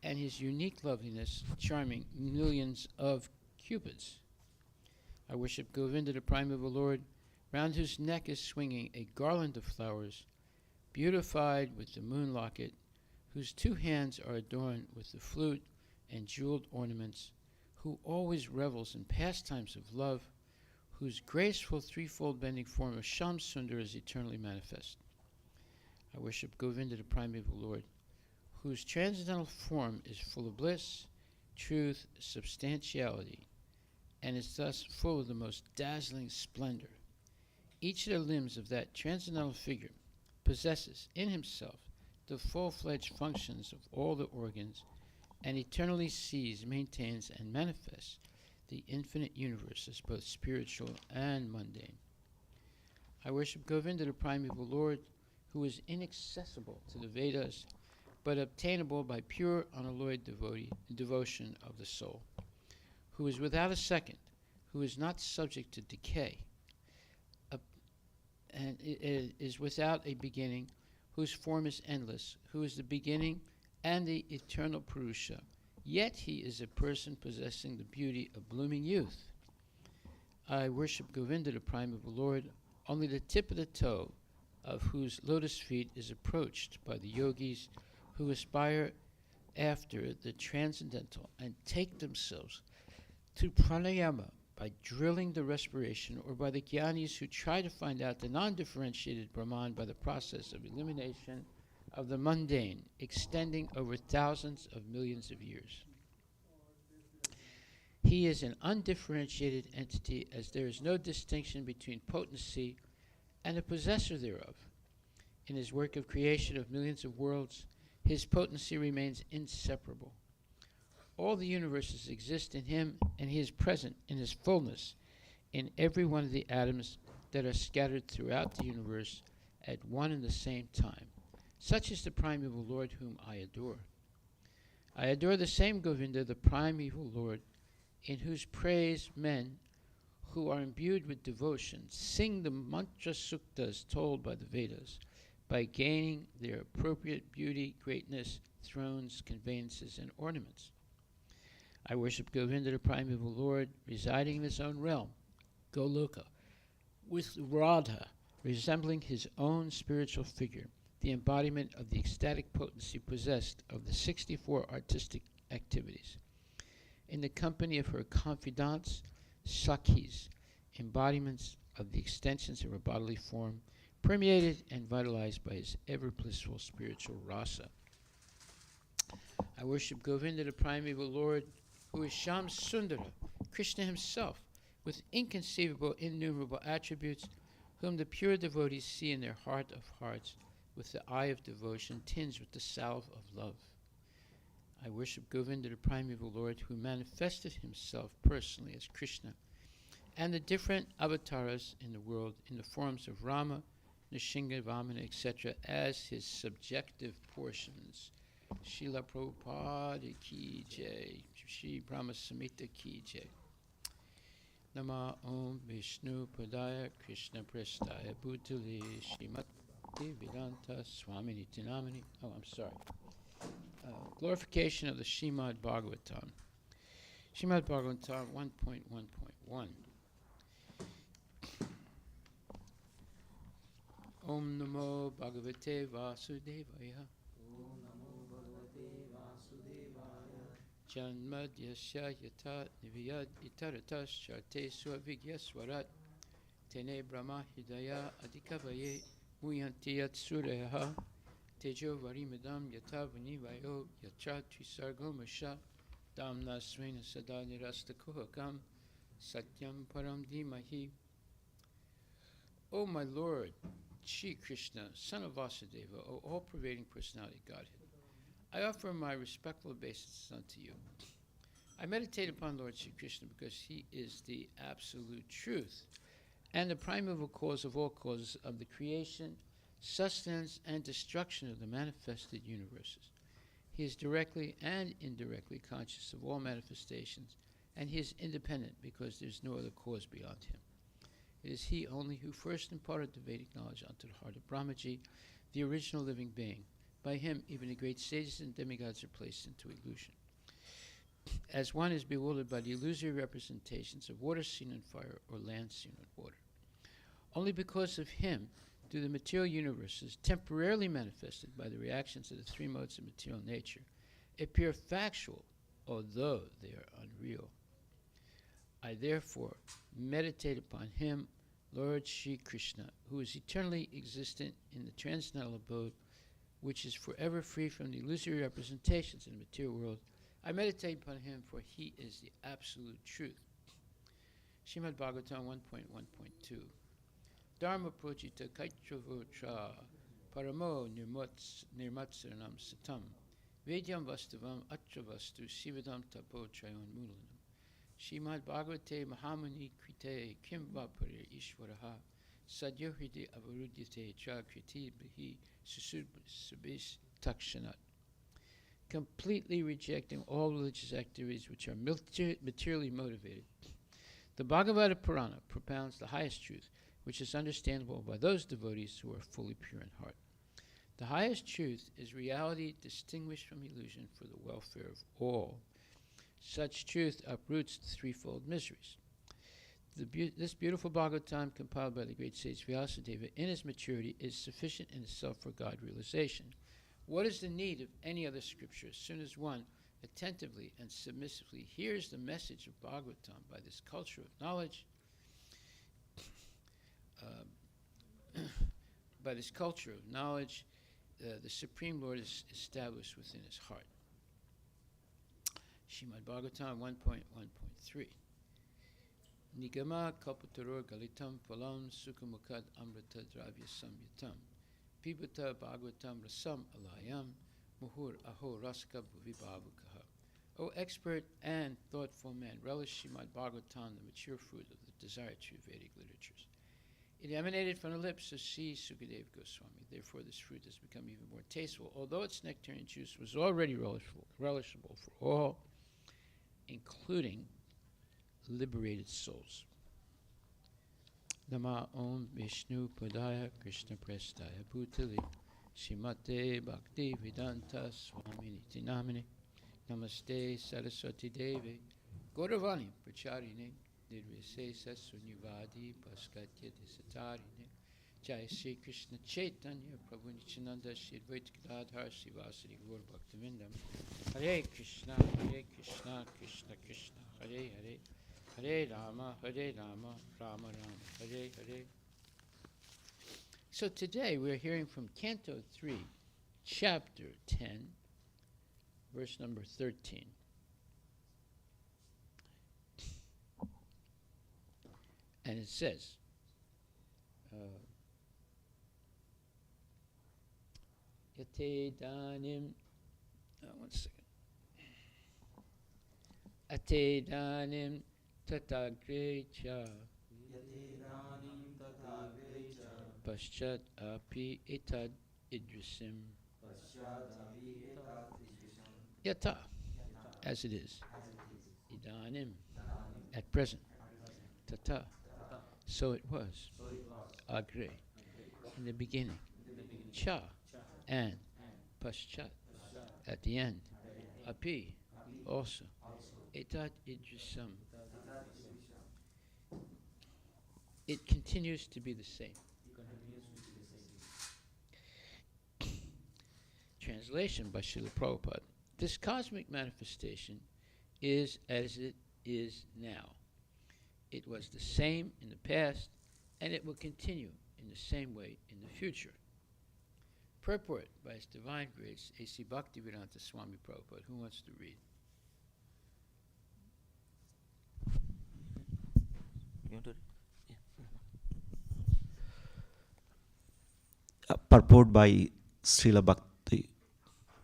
and his unique loveliness charming millions of cupids. I worship Govinda, the primeval Lord, round whose neck is swinging a garland of flowers, beautified with the moon locket, whose two hands are adorned with the flute and jeweled ornaments, who always revels in pastimes of love, whose graceful threefold bending form of Sham Sundar is eternally manifest. I worship Govinda, the primeval Lord, whose transcendental form is full of bliss, truth, substantiality, and is thus full of the most dazzling splendor. Each of the limbs of that transcendental figure possesses in himself the full-fledged functions of all the organs, and eternally sees, maintains, and manifests the infinite universe as both spiritual and mundane. I worship Govinda, the primeval Lord, who is inaccessible to the Vedas, but obtainable by pure, unalloyed devotion of the soul, who is without a second, who is not subject to decay, and is without a beginning, whose form is endless, who is the beginning and the eternal Purusha, yet he is a person possessing the beauty of blooming youth. I worship Govinda, the primeval Lord, only the tip of the toe of whose lotus feet is approached by the yogis who aspire after the transcendental and take themselves to pranayama by drilling the respiration, or by the jnanis who try to find out the non-differentiated Brahman by the process of elimination of the mundane, extending over thousands of millions of years. He is an undifferentiated entity, as there is no distinction between potency and the possessor thereof. In his work of creation of millions of worlds, his potency remains inseparable. All the universes exist in him, and he is present in his fullness in every one of the atoms that are scattered throughout the universe at one and the same time. Such is the primeval Lord whom I adore. I adore the same Govinda, the primeval Lord, in whose praise men who are imbued with devotion sing the mantra suktas told by the Vedas, by gaining their appropriate beauty, greatness, thrones, conveyances, and ornaments. I worship Govinda, the primeval Lord, residing in his own realm, Goloka, with Radha, resembling his own spiritual figure, the embodiment of the ecstatic potency possessed of the 64 artistic activities. In the company of her confidants, Sakhis, embodiments of the extensions of her bodily form, permeated and vitalized by his ever-blissful spiritual rasa. I worship Govinda, the primeval Lord, who is Sham Sundara, Krishna himself, with inconceivable, innumerable attributes, whom the pure devotees see in their heart of hearts, with the eye of devotion tinged with the salve of love. I worship Govinda, the primeval Lord, who manifested himself personally as Krishna, and the different avatars in the world in the forms of Rama, Nrsimha, Vamana, etc., as his subjective portions. Srila Prabhupada ki jai, Shri Brahma Samhita ki jai. Nama Om Vishnu Padaya Krishna Prestaya Bhutale Srimati Vedanta Swami Nitinamani. Oh, I'm sorry. Glorification of the Srimad Bhagavatam. Srimad Bhagavatam 1.1.1. Om Namo Bhagavate Vasudevaya. Janmadyasya yata niviyad itaratas charte swavigyaswarat tene brahma hidaya adikavaye muyanti yat sureha tejo varimidam yata vanivayo yatra trisargomasha damna svena sada nirasta kuhakam satyam param dhimahi. O my Lord, Shri Krishna, son of Vasudeva, O all-pervading personality Godhead, I offer my respectful obeisances unto you. I meditate upon Lord Shri Krishna because he is the absolute truth and the primeval cause of all causes of the creation, sustenance, and destruction of the manifested universes. He is directly and indirectly conscious of all manifestations, and he is independent because there is no other cause beyond him. It is he only who first imparted the Vedic knowledge unto the heart of Brahmaji, the original living being. By him, even the great sages and demigods are placed into illusion. As one is bewildered by the illusory representations of water seen in fire or land seen in water. Only because of him do the material universes, temporarily manifested by the reactions of the three modes of material nature, appear factual, although they are unreal. I therefore meditate upon him, Lord Shri Krishna, who is eternally existent in the transcendental abode, which is forever free from the illusory representations in the material world. I meditate upon him, for he is the absolute truth. Srimad Bhagavatam 1.1.2. Dharma projita kaitravotra paramo nirmatsaranam satam vedyam vastavam atravastu sivadam tapo trayon mulanam. Srimad Bhagavate Mahamani Krite Kim Vapare Ishvaraha Sadyohridi Avarudyate Chakriti Bihi Susubis Takshanat. Completely rejecting all religious activities which are materially motivated, the Bhagavata Purana propounds the highest truth, which is understandable by those devotees who are fully pure in heart. The highest truth is reality distinguished from illusion for the welfare of all. Such truth uproots the threefold miseries. This beautiful Bhagavatam, compiled by the great sage Vyasadeva in its maturity, is sufficient in itself for God realization. What is the need of any other scripture? As soon as one attentively and submissively hears the message of Bhagavatam by this culture of knowledge, the Supreme Lord is established within his heart. Shrimad Bhagavatam 1.1.3. Nigama kalpataror galitam phalam sukhamukad amrita dravya samyutam pibata bhagavatam rasam alayam muhur aho raska bhuvibhavukaha. O expert and thoughtful man, relish Srimad Bhagavatam, the mature fruit of the desired true Vedic literatures. It emanated from the lips of Sri Sukadeva Goswami. Therefore, this fruit has become even more tasteful, although its nectarian juice was already relishable for all, including liberated souls. Nama Om Vishnu Padaya Krishna Prestaya Bhutali Srimate Bhakti Vedanta Swamini Tinamini Namaste Saraswati Devi Gauravani Pracharine Nirvise Sasunyavadi Paskatya Desatarine Jai Sri Krishna Chaitanya Prabhu Nityananda Shri Advaita Gadadhar Srivasadi Gaur Bhaktivinoda Hare Krishna Krishna Krishna Hare Hare Hare Rama, Rama Rama, Hare Hare. So today we're hearing from Canto 3, Chapter 10, verse number 13. And it says, Yate danim, one second. Ate danim tatagrecha paschat api etad idrisim yata, as it is, idanim, at present, tata, so it was, agre, in the beginning, cha, and, paschat, at the end, api, also, etad idrisam, it continues to be the same. Translation by Srila Prabhupada. This cosmic manifestation is as it is now. It was the same in the past, and it will continue in the same way in the future. Purport by His Divine Grace, A.C. Bhaktivedanta Swami Prabhupada. Who wants to read? You want to read? Purport by Srila Bhakti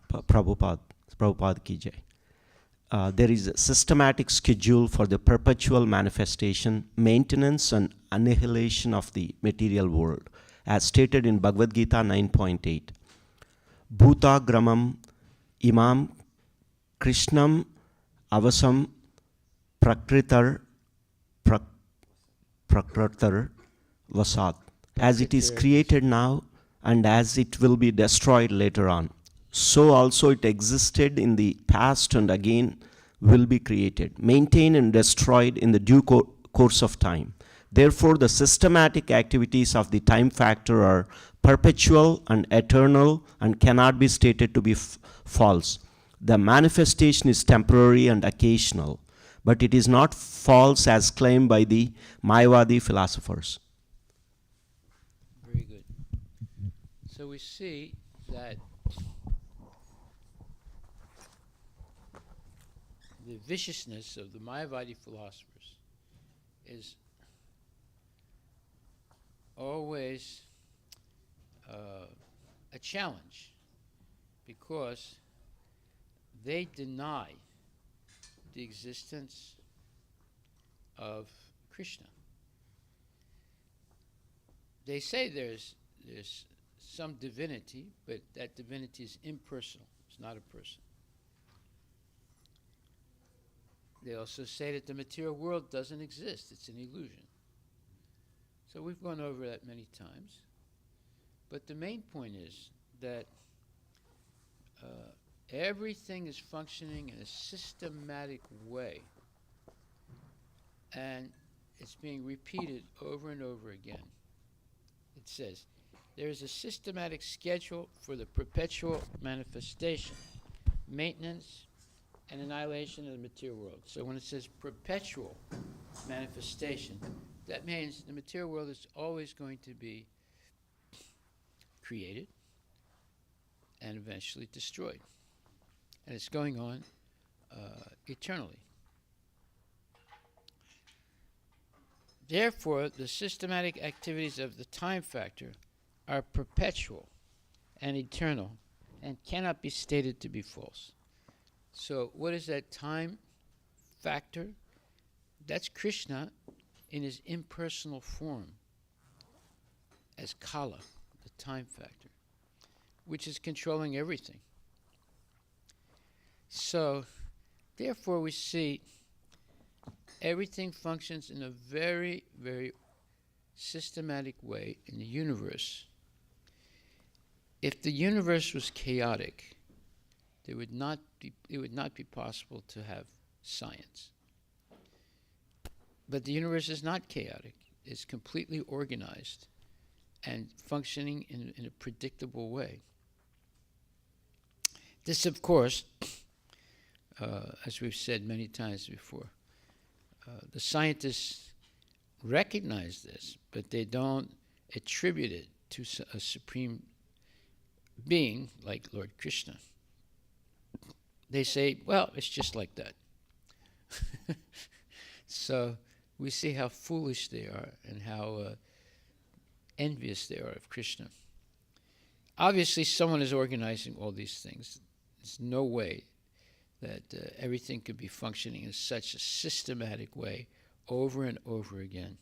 Prabhupada Ki Jai. There is a systematic schedule for the perpetual manifestation, maintenance and annihilation of the material world, as stated in Bhagavad Gita 9.8. Bhuta gramam imam krishnam avasam prakritar vasat. As it is created now, and as it will be destroyed later on, so also it existed in the past and again will be created, maintained and destroyed in the due course of time. Therefore, the systematic activities of the time factor are perpetual and eternal and cannot be stated to be false. The manifestation is temporary and occasional, but it is not false as claimed by the Mayavadi philosophers. Very good. So we see that the viciousness of the Mayavadi philosophers is always a challenge, because they deny the existence of Krishna. They say there's some divinity, but that divinity is impersonal. It's not a person. They also say that the material world doesn't exist. It's an illusion. So we've gone over that many times. But the main point is that everything is functioning in a systematic way. And it's being repeated over and over again. It says, there is a systematic schedule for the perpetual manifestation, maintenance, and annihilation of the material world. So when it says perpetual manifestation, that means the material world is always going to be created and eventually destroyed. And it's going on eternally. Therefore, the systematic activities of the time factor are perpetual and eternal and cannot be stated to be false. So what is that time factor? That's Krishna in his impersonal form as Kala, the time factor, which is controlling everything. So, therefore, we see everything functions in a very, very systematic way in the universe. If the universe was chaotic, it would not be possible to have science. But the universe is not chaotic. It's completely organized and functioning in a predictable way. This, of course, as we've said many times before, the scientists recognize this, but they don't attribute it to a supreme being like Lord Krishna. They say, well, it's just like that. So we see how foolish they are and how envious they are of Krishna. Obviously, someone is organizing all these things. There's no way that everything could be functioning in such a systematic way over and over again.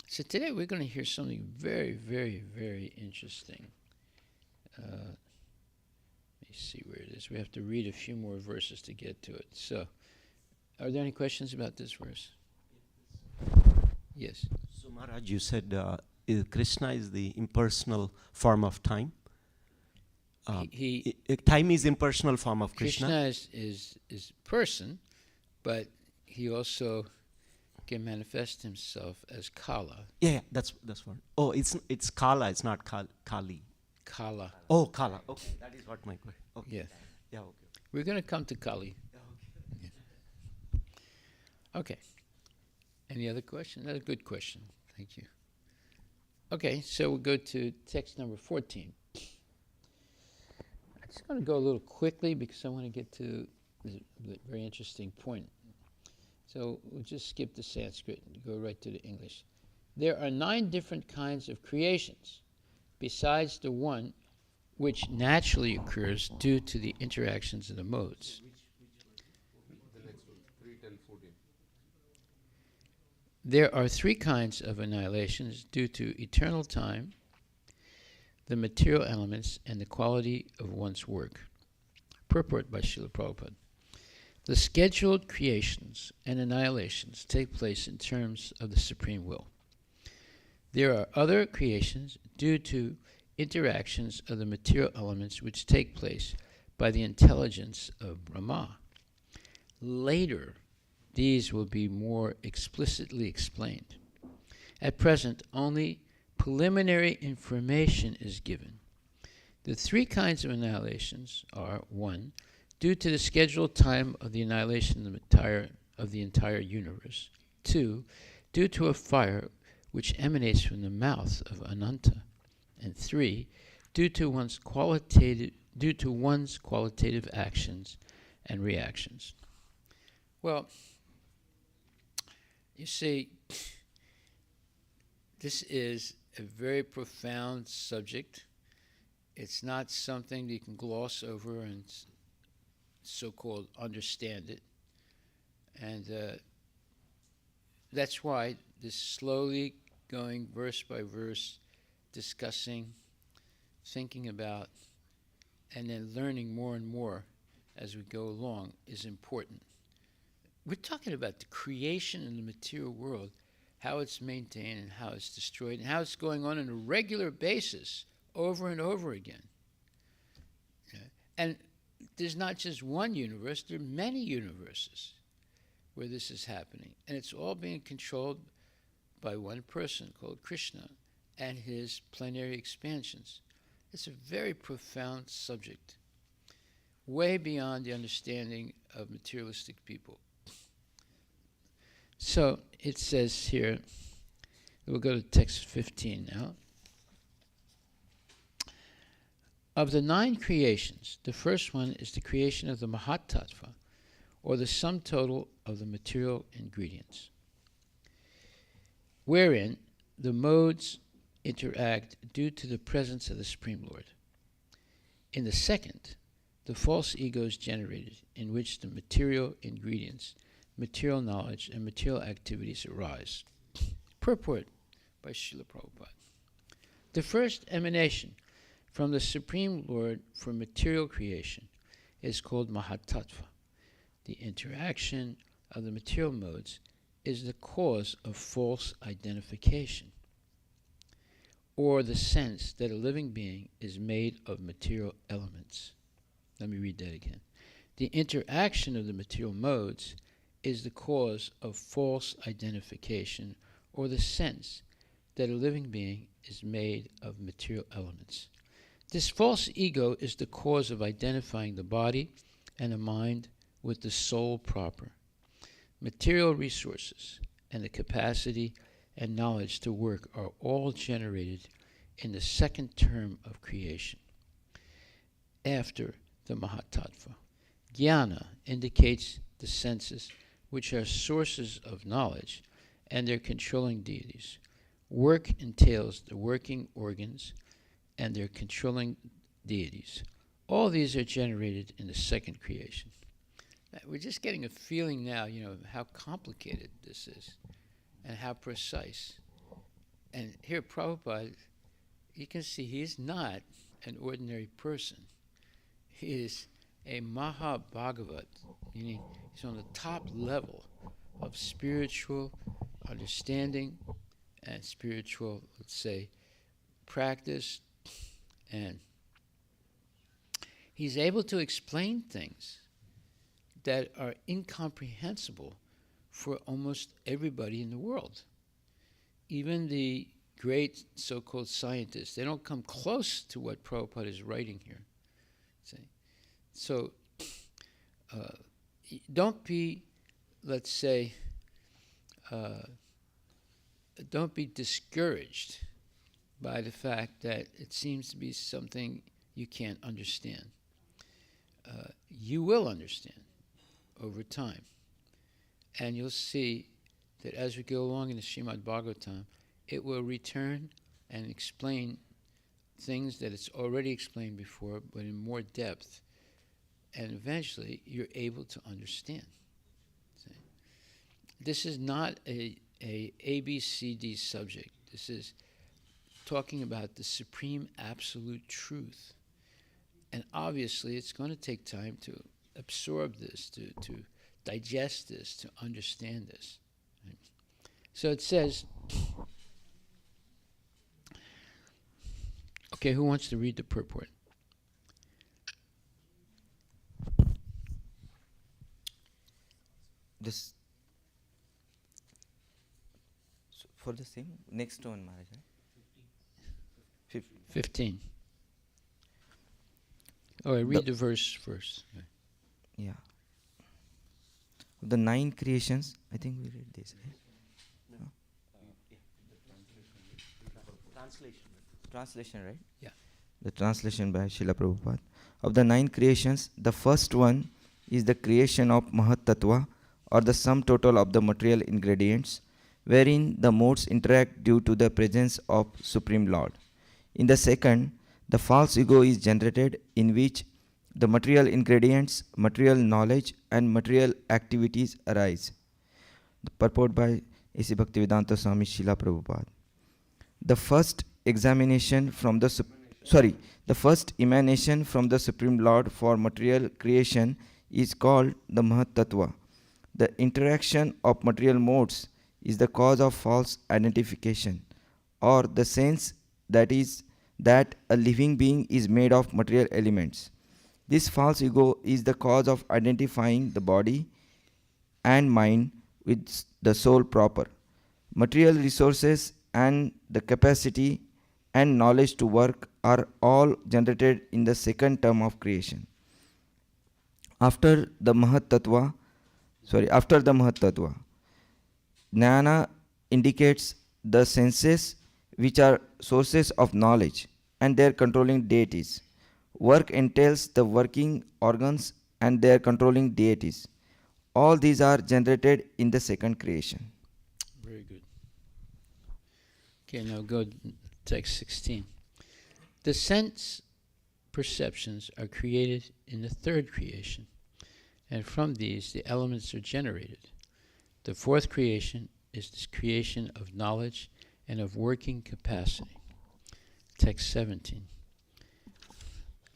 So today we're going to hear something very, very, very interesting. Let me see where it is. We have to read a few more verses to get to it. So, are there any questions about this verse? Yes. So Maharaj, you said Krishna is the impersonal form of time. Time is impersonal form of Krishna. Krishna is person, but he also can manifest himself as Kala. Yeah, that's one. Oh, it's Kala. It's not Kali. Kala. Oh, Kala. Okay, that is what my question. Okay. Yeah. Yeah. Okay. We're going to come to Kali. Yeah, okay. Yeah. Okay. Any other question? That's a good question. Thank you. Okay, so we'll go to text number 14. I'm just going to go a little quickly because I want to get to the very interesting point. So we'll just skip the Sanskrit and go right to the English. There are 9 different kinds of creations, besides the one which naturally occurs due to the interactions of the modes. There are 3 kinds of annihilations due to eternal time, the material elements, and the quality of one's work. Purport by Srila Prabhupada. The scheduled creations and annihilations take place in terms of the Supreme Will. There are other creations due to interactions of the material elements which take place by the intelligence of Brahma. Later, these will be more explicitly explained. At present, only preliminary information is given. The 3 kinds of annihilations are 1. Due to the scheduled time of the annihilation of the entire universe. 2. Due to a fire which emanates from the mouth of Ananta. And 3. Due to one's qualitative actions and reactions. Well, you see, this is a very profound subject. It's not something you can gloss over and so-called understand it. And that's why this slowly going verse by verse, discussing, thinking about, and then learning more and more as we go along is important. We're talking about the creation in the material world, how it's maintained and how it's destroyed, and how it's going on a regular basis over and over again. And there's not just one universe, there are many universes. where this is happening. And it's all being controlled by one person called Krishna and his plenary expansions. It's a very profound subject, way beyond the understanding of materialistic people. So it says here, we'll go to text 15 now. Of the 9 creations, the first one is the creation of the Mahatattva, or the sum total of the material ingredients, wherein the modes interact due to the presence of the Supreme Lord. In the second, the false ego is generated, in which the material ingredients, material knowledge, and material activities arise. Purport by Srila Prabhupada. The first emanation from the Supreme Lord for material creation is called Mahatattva. The interaction of the material modes is the cause of false identification, or the sense that a living being is made of material elements. Let me read that again. The interaction of the material modes is the cause of false identification, or the sense that a living being is made of material elements. This false ego is the cause of identifying the body and the mind with the soul proper. Material resources and the capacity and knowledge to work are all generated in the second term of creation, after the Mahatattva. Jnana indicates the senses, which are sources of knowledge, and their controlling deities. Work entails the working organs and their controlling deities. All these are generated in the second creation. We're just getting a feeling now, how complicated this is and how precise. And here Prabhupada, you can see he is not an ordinary person. He is a Mahabhagavat, meaning he's on the top level of spiritual understanding and spiritual, let's say, practice. And he's able to explain things that are incomprehensible for almost everybody in the world. Even the great so-called scientists, they don't come close to what Prabhupada is writing here. See? So don't be, let's say, don't be discouraged by the fact that it seems to be something you can't understand. You will understand over time. And you'll see that as we go along in the Srimad Bhagavatam, it will return and explain things that it's already explained before, but in more depth. And eventually, you're able to understand. See? This is not a ABCD subject. This is talking about the supreme absolute truth. And obviously, it's going to take time to absorb this, to digest this, to understand this. Right? So it says, okay, who wants to read the purport? This for the same next one, Maharaj. 15. All right, read the verse first. Yeah. The 9 creations, I think we read this. Right? No? Translation, right? Yeah. The translation by Srila Prabhupada. Of the 9 creations, the first one is the creation of Mahat Tattva, or the sum total of the material ingredients, wherein the modes interact due to the presence of Supreme Lord. In the second, the false ego is generated, in which the material ingredients, material knowledge, and material activities arise. The purport by A.C. Bhaktivedanta Swami Srila Prabhupada. The first emanation from the Supreme Lord for material creation is called the Mahat Tattva. The interaction of material modes is the cause of false identification, or the sense that a living being is made of material elements. This false ego is the cause of identifying the body and mind with the soul proper. Material resources and the capacity and knowledge to work are all generated in the second term of creation. After the Mahat Tattva, Jnana indicates the senses which are sources of knowledge and their controlling deities. Work entails the working organs and their controlling deities. All these are generated in the second creation. Very good. Okay, now go to text 16. The sense perceptions are created in the third creation, and from these the elements are generated. The fourth creation is the creation of knowledge and of working capacity. Text 17.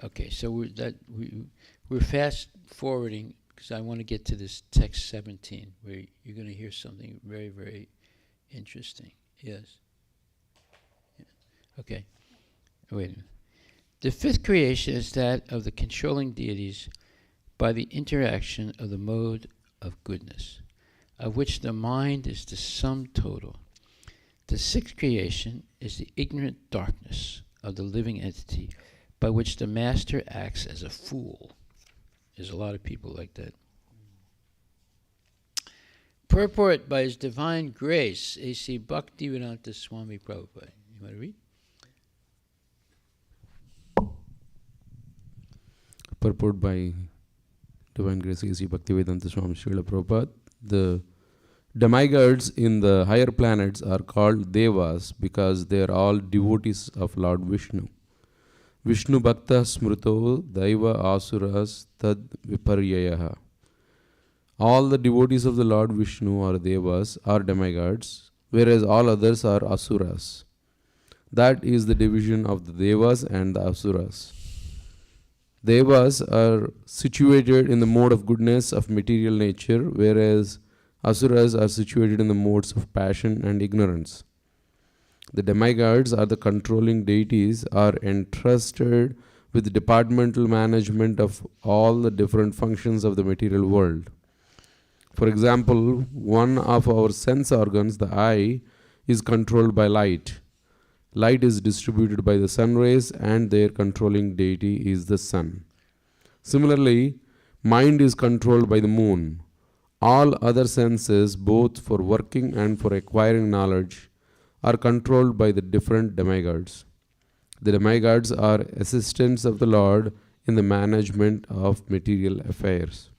Okay, so we're fast forwarding because I want to get to this text 17 where you're going to hear something very, very interesting. Yes? Yeah. Okay. Wait a minute. The fifth creation is that of the controlling deities by the interaction of the mode of goodness, of which the mind is the sum total. The sixth creation is the ignorant darkness of the living entity by which the master acts as a fool. There's a lot of people like that. Purport by His Divine Grace, A.C. Bhaktivedanta Swami Prabhupada. You want to read? Purport by Divine Grace A.C. Bhaktivedanta Swami Srila Prabhupada. The demigods in the higher planets are called Devas because they are all devotees of Lord Vishnu. Vishnu Bhakta Smruto Daiva Asuras Tad Viparyayaha. All the devotees of the Lord Vishnu or Devas are demigods, whereas all others are Asuras. That is the division of the Devas and the Asuras. Devas are situated in the mode of goodness of material nature, whereas Asuras are situated in the modes of passion and ignorance. The demigods are the controlling deities, are entrusted with departmental management of all the different functions of the material world. For example, one of our sense organs, the eye, is controlled by light. Light is distributed by the sun rays and their controlling deity is the sun. Similarly, mind is controlled by the moon. All other senses, both for working and for acquiring knowledge, are controlled by the different demigods. The demigods are assistants of the Lord in the management of material affairs.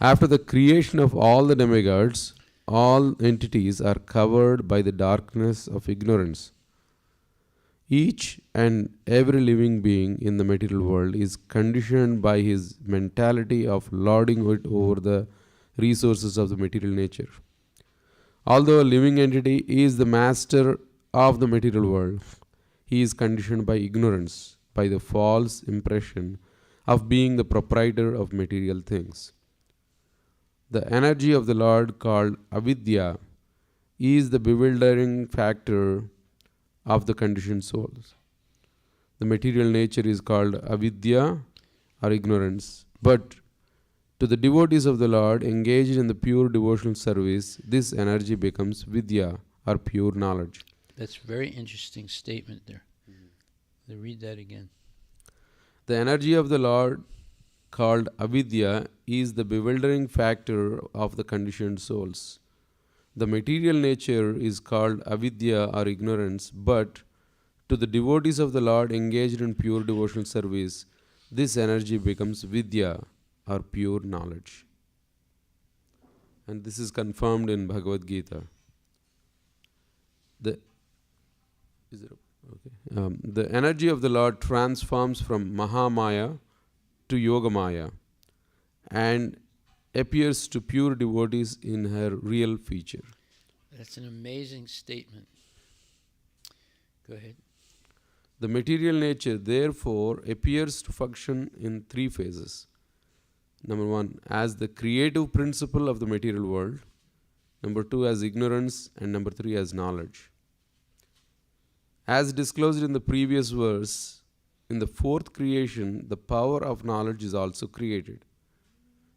After the creation of all the demigods, all entities are covered by the darkness of ignorance. Each and every living being in the material world is conditioned by his mentality of lording it over the resources of the material nature. Although a living entity is the master of the material world, he is conditioned by ignorance, by the false impression of being the proprietor of material things. The energy of the Lord, called avidya, is the bewildering factor of the conditioned souls. The material nature is called avidya or ignorance, but to the devotees of the Lord engaged in the pure devotional service, this energy becomes vidya or pure knowledge. That's a very interesting statement there. Read that again. The energy of the Lord, called avidya, is the bewildering factor of the conditioned souls. The material nature is called avidya or ignorance, but to the devotees of the Lord engaged in pure devotional service, this energy becomes vidya or pure knowledge. And this is confirmed in Bhagavad Gita. The energy of the Lord transforms from Mahamaya to Yogamaya and appears to pure devotees in her real feature. That's an amazing statement. Go ahead. The material nature, therefore, appears to function in three phases. Number one, as the creative principle of the material world. Number two, as ignorance. And number three, as knowledge. As disclosed in the previous verse, in the fourth creation, the power of knowledge is also created.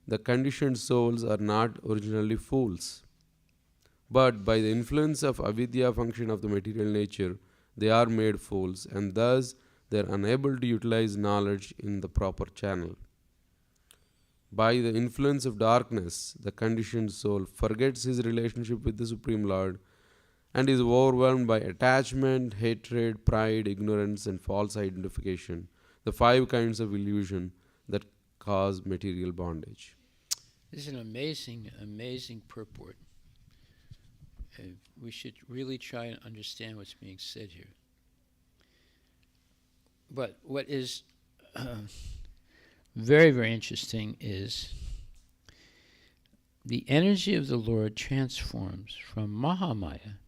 the conditioned souls are not originally fools, but by the influence of avidya function of the material nature, they are made fools, and thus they are unable to utilize knowledge in the proper channel. By the influence of darkness, the conditioned soul forgets his relationship with the Supreme Lord and is overwhelmed by attachment, hatred, pride, ignorance, and false identification, the 5 kinds of illusion that cause material bondage. This is an amazing, amazing purport. We should really try and understand what's being said here. But what is very, very interesting is the energy of the Lord transforms from Mahamaya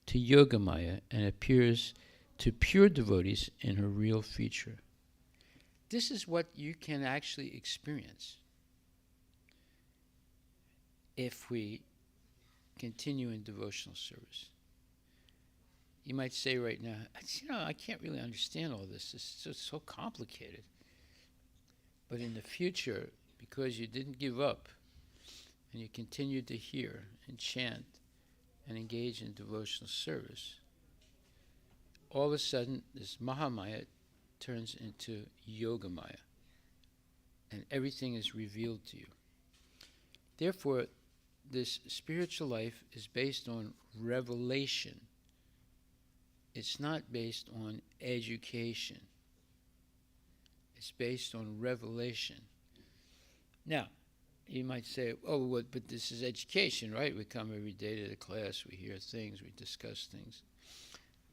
to Yogamaya and appears to pure devotees in her real feature. This is what you can actually experience if we continue in devotional service. You might say right now, I can't really understand all this. It's just so complicated. But in the future, because you didn't give up and you continued to hear and chant and engage in devotional service, all of a sudden this Mahamaya turns into Yogamaya and everything is revealed to you. Therefore, this spiritual life is based on revelation. It's not based on education. It's based on revelation. Now, you might say, but this is education, right? We come every day to the class, we hear things, we discuss things.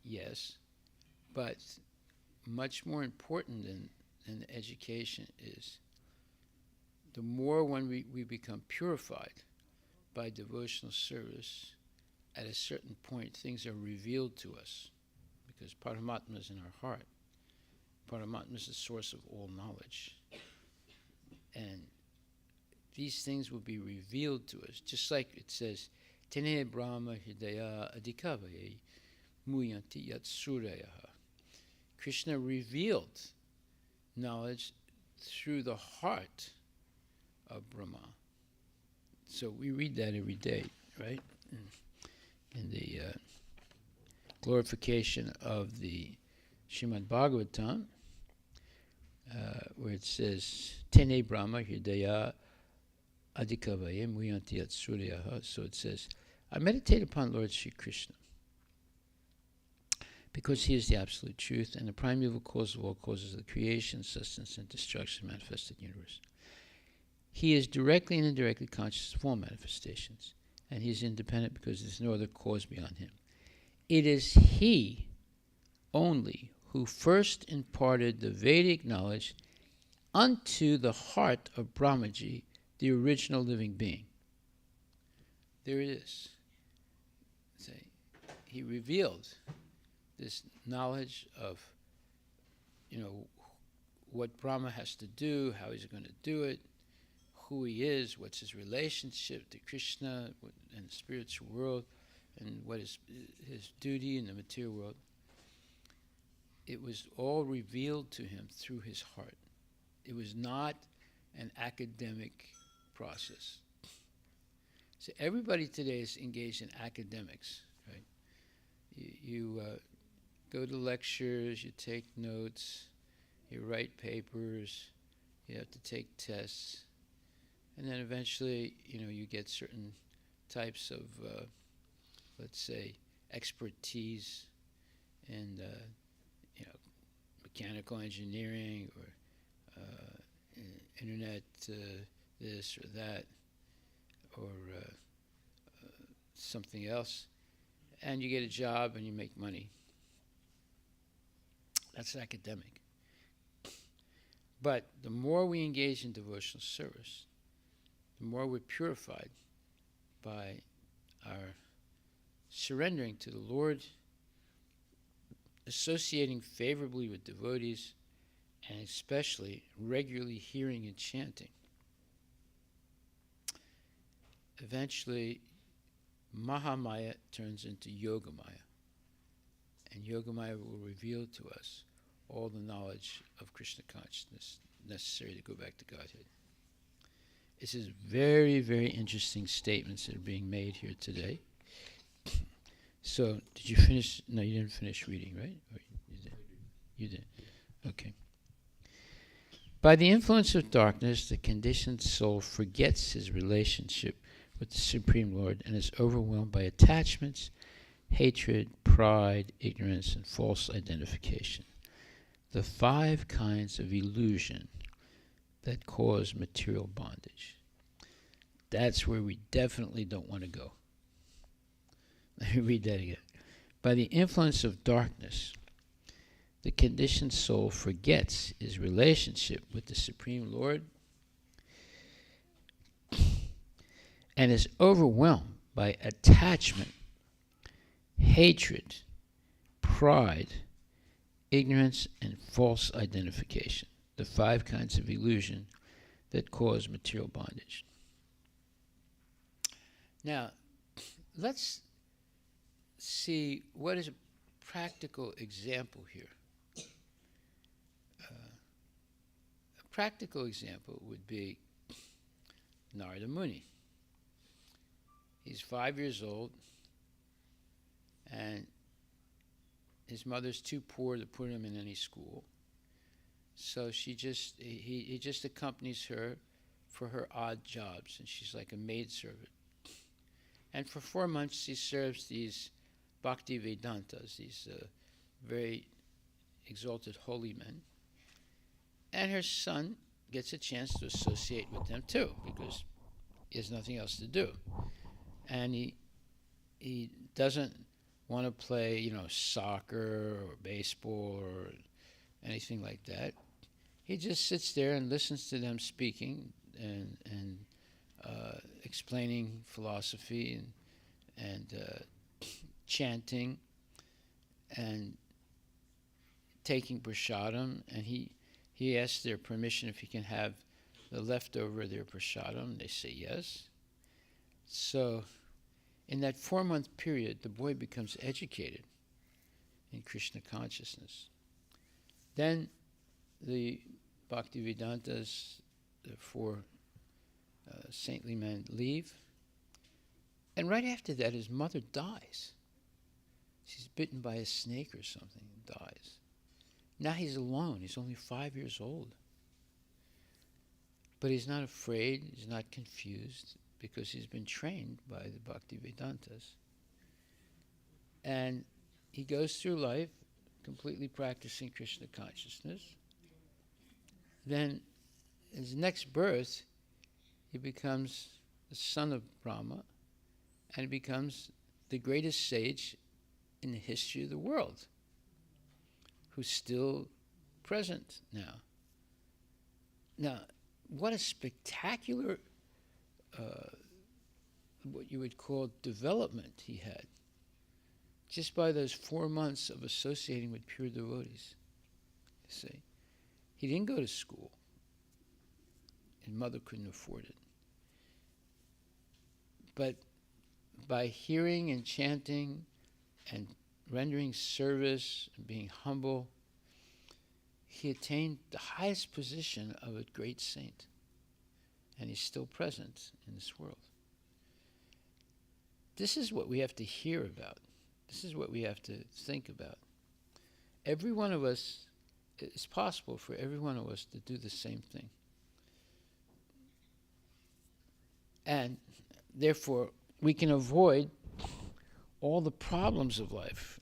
Yes, but much more important than education is the more when we become purified by devotional service, at a certain point things are revealed to us because Paramatma is in our heart. Paramatma is the source of all knowledge. And these things will be revealed to us, just like it says, Tene Brahma Hidaya Adhikavaye Muyanti Yat Surayaha. Krishna revealed knowledge through the heart of Brahma. So we read that every day, right? In the glorification of the Srimad Bhagavatam, where it says, Tene Brahma Hridaya Adhikavaye Muyanti Yat Suryaha. So it says, I meditate upon Lord Sri Krishna because he is the absolute truth and the primeval cause of all causes of the creation, sustenance, and destruction of the manifested universe. He is directly and indirectly conscious of all manifestations, and he is independent because there is no other cause beyond him. It is he only who first imparted the Vedic knowledge unto the heart of Brahmaji, the original living being. There it is. He revealed this knowledge of, what Brahma has to do, how he's going to do it, who he is, what's his relationship to Krishna and the spiritual world, and what is his duty in the material world. It was all revealed to him through his heart. It was not an academic process. So everybody today is engaged in academics, right? You go to lectures, you take notes, you write papers, you have to take tests, and then eventually, you get certain types of, let's say, expertise in, mechanical engineering or internet this or that or something else, and you get a job and you make money. That's academic. But the more we engage in devotional service, the more we're purified by our surrendering to the Lord, associating favorably with devotees, and especially regularly hearing and chanting. Eventually, Mahamaya turns into Yogamaya, and Yogamaya will reveal to us all the knowledge of Krishna consciousness necessary to go back to Godhead. this is very, very interesting statements that are being made here today. So, did you finish? No, you didn't finish reading, right? Or you did? You did. Okay. By the influence of darkness, the conditioned soul forgets his relationship with the Supreme Lord and is overwhelmed by attachments, hatred, pride, ignorance, and false identification. The 5 kinds of illusion that cause material bondage. That's where we definitely don't want to go. Let me read that again. By the influence of darkness, the conditioned soul forgets his relationship with the Supreme Lord and is overwhelmed by attachment, hatred, pride, ignorance, and false identification. The 5 kinds of illusion that cause material bondage. Now, let's see what is a practical example here. A practical example would be Narada Muni. He's 5 years old, and his mother's too poor to put him in any school. So he just accompanies her for her odd jobs, and she's like a maidservant. And for 4 months, he serves these Bhakti Vedantas, these very exalted holy men. And her son gets a chance to associate with them too, because he has nothing else to do. And he doesn't want to play, soccer or baseball or anything like that. He just sits there and listens to them speaking and explaining philosophy and chanting and taking prasadam. And he asks their permission if he can have the leftover of their prasadam. They say yes. So in that 4-month period, the boy becomes educated in Krishna consciousness. Then the Bhaktivedantas, the 4 saintly men, leave. And right after that, his mother dies. She's bitten by a snake or something and dies. Now he's alone. He's only 5 years old. But he's not afraid. He's not confused, because he's been trained by the Bhaktivedantas. And he goes through life completely practicing Krishna consciousness. Then, his next birth, he becomes the son of Brahma, and becomes the greatest sage in the history of the world, who's still present now. Now, what a spectacular, what you would call development he had, just by those 4 months of associating with pure devotees. You see, he didn't go to school. His mother couldn't afford it. But by hearing and chanting and rendering service and being humble, he attained the highest position of a great saint. And he's still present in this world. This is what we have to hear about. This is what we have to think about. Every one of us, it's possible for every one of us to do the same thing. And therefore, we can avoid all the problems of life.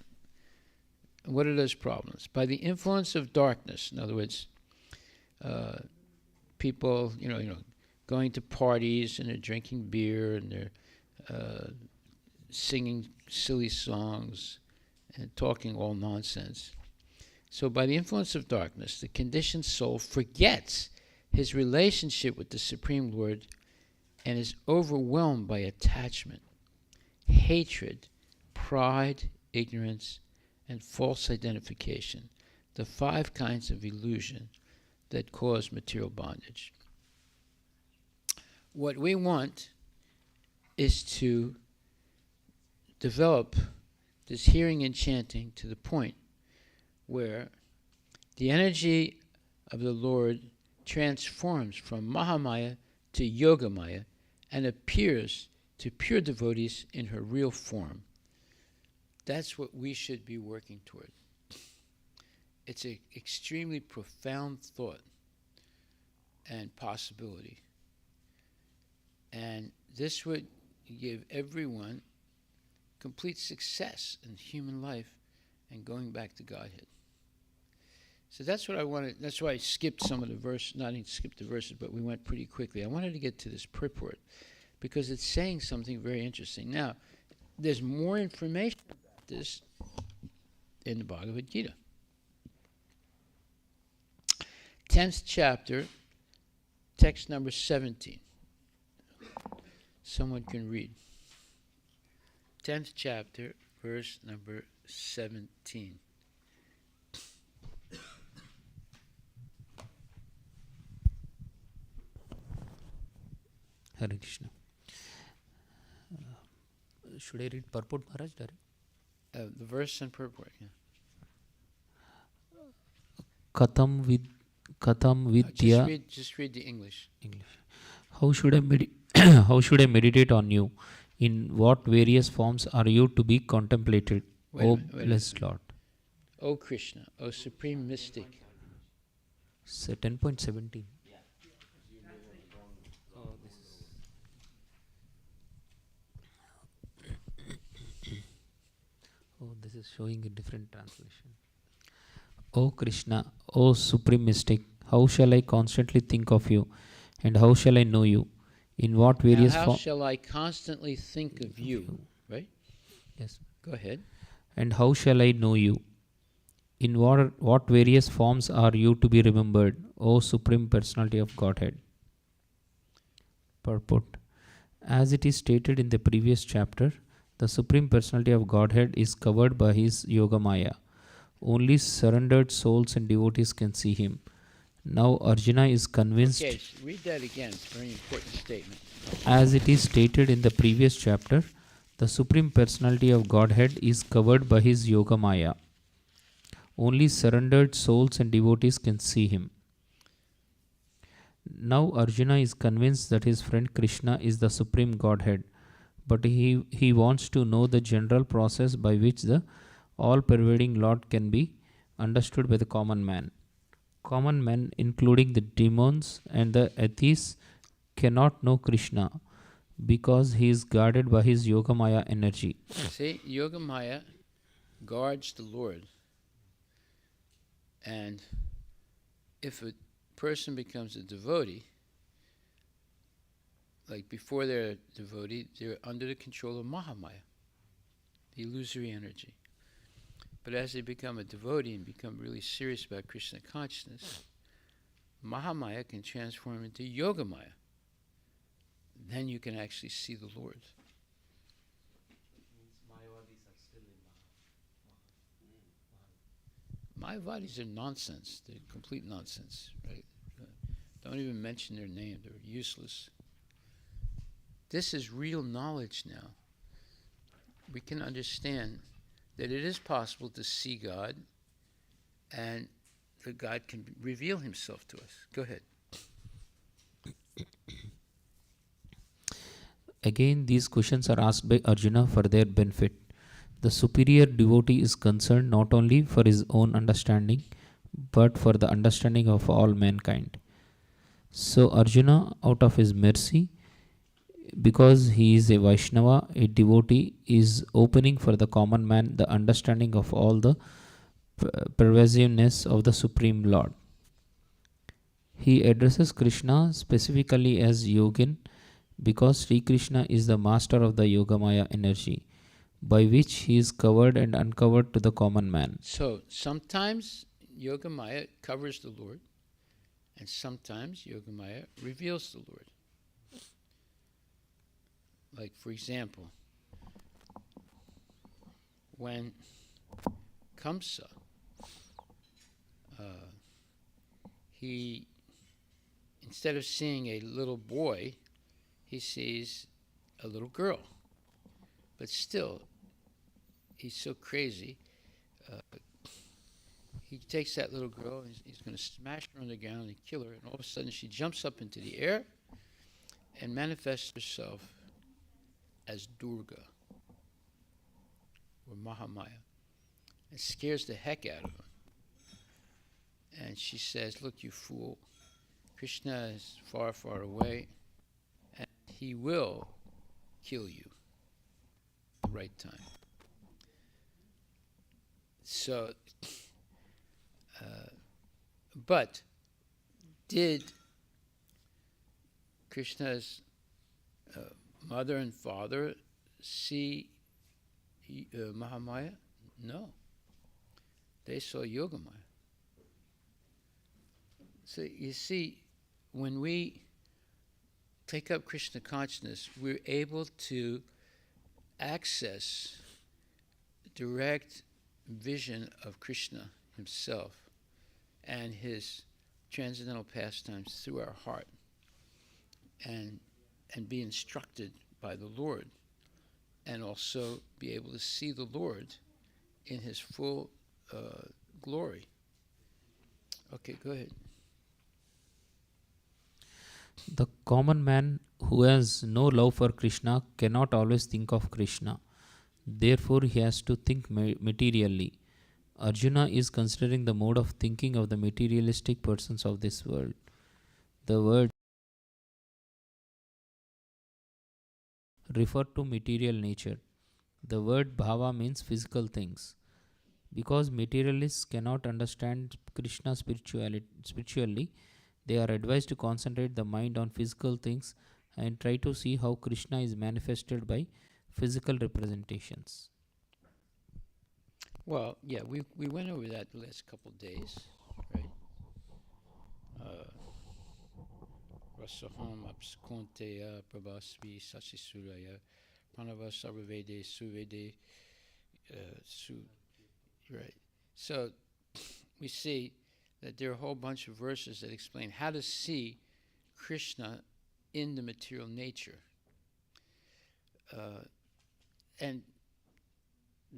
What are those problems? By the influence of darkness. In other words, people, going to parties and they're drinking beer and they're singing silly songs and talking all nonsense. So by the influence of darkness, the conditioned soul forgets his relationship with the Supreme Lord and is overwhelmed by attachment, hatred, pride, ignorance, and false identification, the 5 kinds of illusion that cause material bondage. What we want is to develop this hearing and chanting to the point where the energy of the Lord transforms from Mahamaya to Yogamaya and appears to pure devotees in her real form. That's what we should be working toward. It's an extremely profound thought and possibility. And this would give everyone complete success in human life and going back to Godhead. So that's what I wanted. That's why I skipped some of the verses. Not even skipped the verses, but we went pretty quickly. I wanted to get to this purport because it's saying something very interesting. Now, there's more information about this in the Bhagavad Gita. 10th chapter, text number 17. Someone can read. 10th chapter, verse number 17. Hare Krishna. Should I read purport, Maharaj? The verse and purport, yeah. Katham vidya. Just read the English. How should how should I meditate on you? In what various forms are you to be contemplated, O blessed Lord? O Krishna, O Supreme Mystic. So 10.17. Oh, this is showing a different translation. O Krishna, O Supreme Mystic, how shall I constantly think of you, and how shall I know you? In what various forms? How shall I constantly think of you? Right? Yes. Go ahead. And how shall I know you? In what various forms are you to be remembered, O Supreme Personality of Godhead? Purport. As it is stated in the previous chapter, the Supreme Personality of Godhead is covered by his Yogamaya. Only surrendered souls and devotees can see him. Now Arjuna is convinced. Okay, read that again. It's a very important statement. As it is stated in the previous chapter, the Supreme Personality of Godhead is covered by his Yogamaya. Only surrendered souls and devotees can see him. Now Arjuna is convinced that his friend Krishna is the Supreme Godhead, but he wants to know the general process by which the all-pervading Lord can be understood by the common man. Common men, including the demons and the atheists, cannot know Krishna because he is guarded by his Yogamaya energy. See, Yogamaya guards the Lord. And if a person becomes a devotee, like before they're a devotee, they're under the control of Mahamaya, the illusory energy. But as they become a devotee and become really serious about Krishna consciousness, Mahamaya can transform into Yogamaya. Then you can actually see the Lord. Mayavadis are nonsense. They're complete nonsense, right? Don't even mention their name. They're useless. This is real knowledge now. We can understand that it is possible to see God and that God can reveal himself to us. Go ahead. Again, these questions are asked by Arjuna for their benefit. The superior devotee is concerned not only for his own understanding, but for the understanding of all mankind. So Arjuna, out of his mercy, because he is a Vaishnava, a devotee, is opening for the common man the understanding of all the pervasiveness of the Supreme Lord. He addresses Krishna specifically as Yogin because Sri Krishna is the master of the Yogamaya energy, by which he is covered and uncovered to the common man. So sometimes Yogamaya covers the Lord, and sometimes Yogamaya reveals the Lord. Like, for example, when Kamsa, he, instead of seeing a little boy, he sees a little girl. But still, he's so crazy. He takes that little girl and he's going to smash her on the ground and kill her. And all of a sudden, she jumps up into the air, and manifests herself as Durga or Mahamaya. It scares the heck out of him. And she says, look, you fool, Krishna is far, far away, and he will kill you at the right time. So, but did Krishna's mother and father see Mahamaya? No. They saw Yogamaya. So you see, when we take up Krishna consciousness, we're able to access direct vision of Krishna himself and his transcendental pastimes through our heart, and be instructed by the Lord, and also be able to see the Lord in his full glory. Okay, go ahead. The common man who has no love for Krishna cannot always think of Krishna. Therefore, he has to think materially. Arjuna is considering the mode of thinking of the materialistic persons of this world. The word refer to material nature. The word bhava means physical things. Because materialists cannot understand Krishna spiritually, they are advised to concentrate the mind on physical things and try to see how Krishna is manifested by physical representations. Well, yeah, we went over that the last couple of days, right? Rasaham abskonteya prabhasvi sasisuraya pranava sarvavede suvede right. So we see that there are a whole bunch of verses that explain how to see Krishna in the material nature. And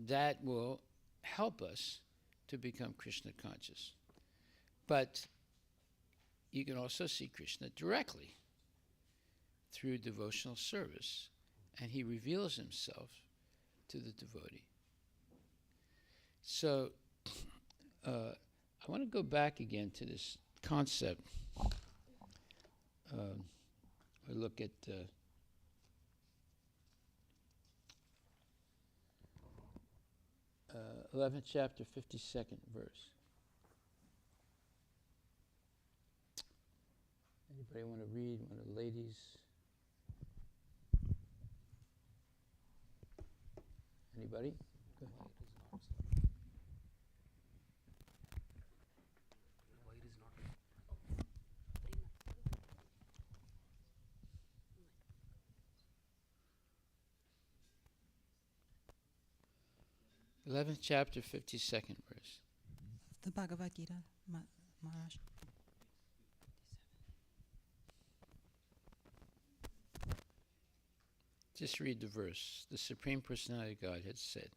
that will help us to become Krishna conscious. But you can also see Krishna directly through devotional service, and he reveals himself to the devotee. So I want to go back again to this concept. We look at 11th chapter, 52nd verse. Anybody want to read? One of the ladies? Anybody? Go ahead. 11th chapter, 52nd verse. The Bhagavad Gita, Maharaj. Just read the verse. The Supreme Personality of God had said.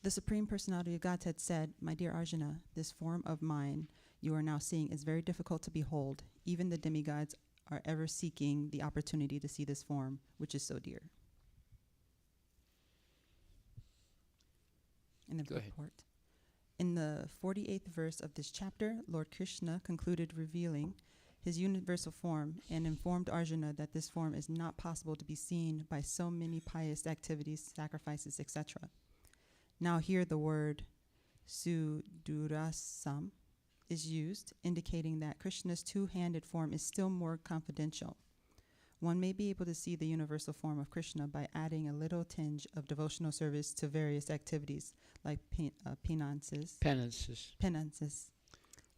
The Supreme Personality of Godhead said, "My dear Arjuna, this form of mine you are now seeing is very difficult to behold. Even the demigods are ever seeking the opportunity to see this form, which is so dear." In the Go ahead. purport. In the 48th verse of this chapter, Lord Krishna concluded revealing his universal form and informed Arjuna that this form is not possible to be seen by so many pious activities, sacrifices, etc. Now here the word sudurasam is used, indicating that Krishna's two-handed form is still more confidential. One may be able to see the universal form of Krishna by adding a little tinge of devotional service to various activities like penances,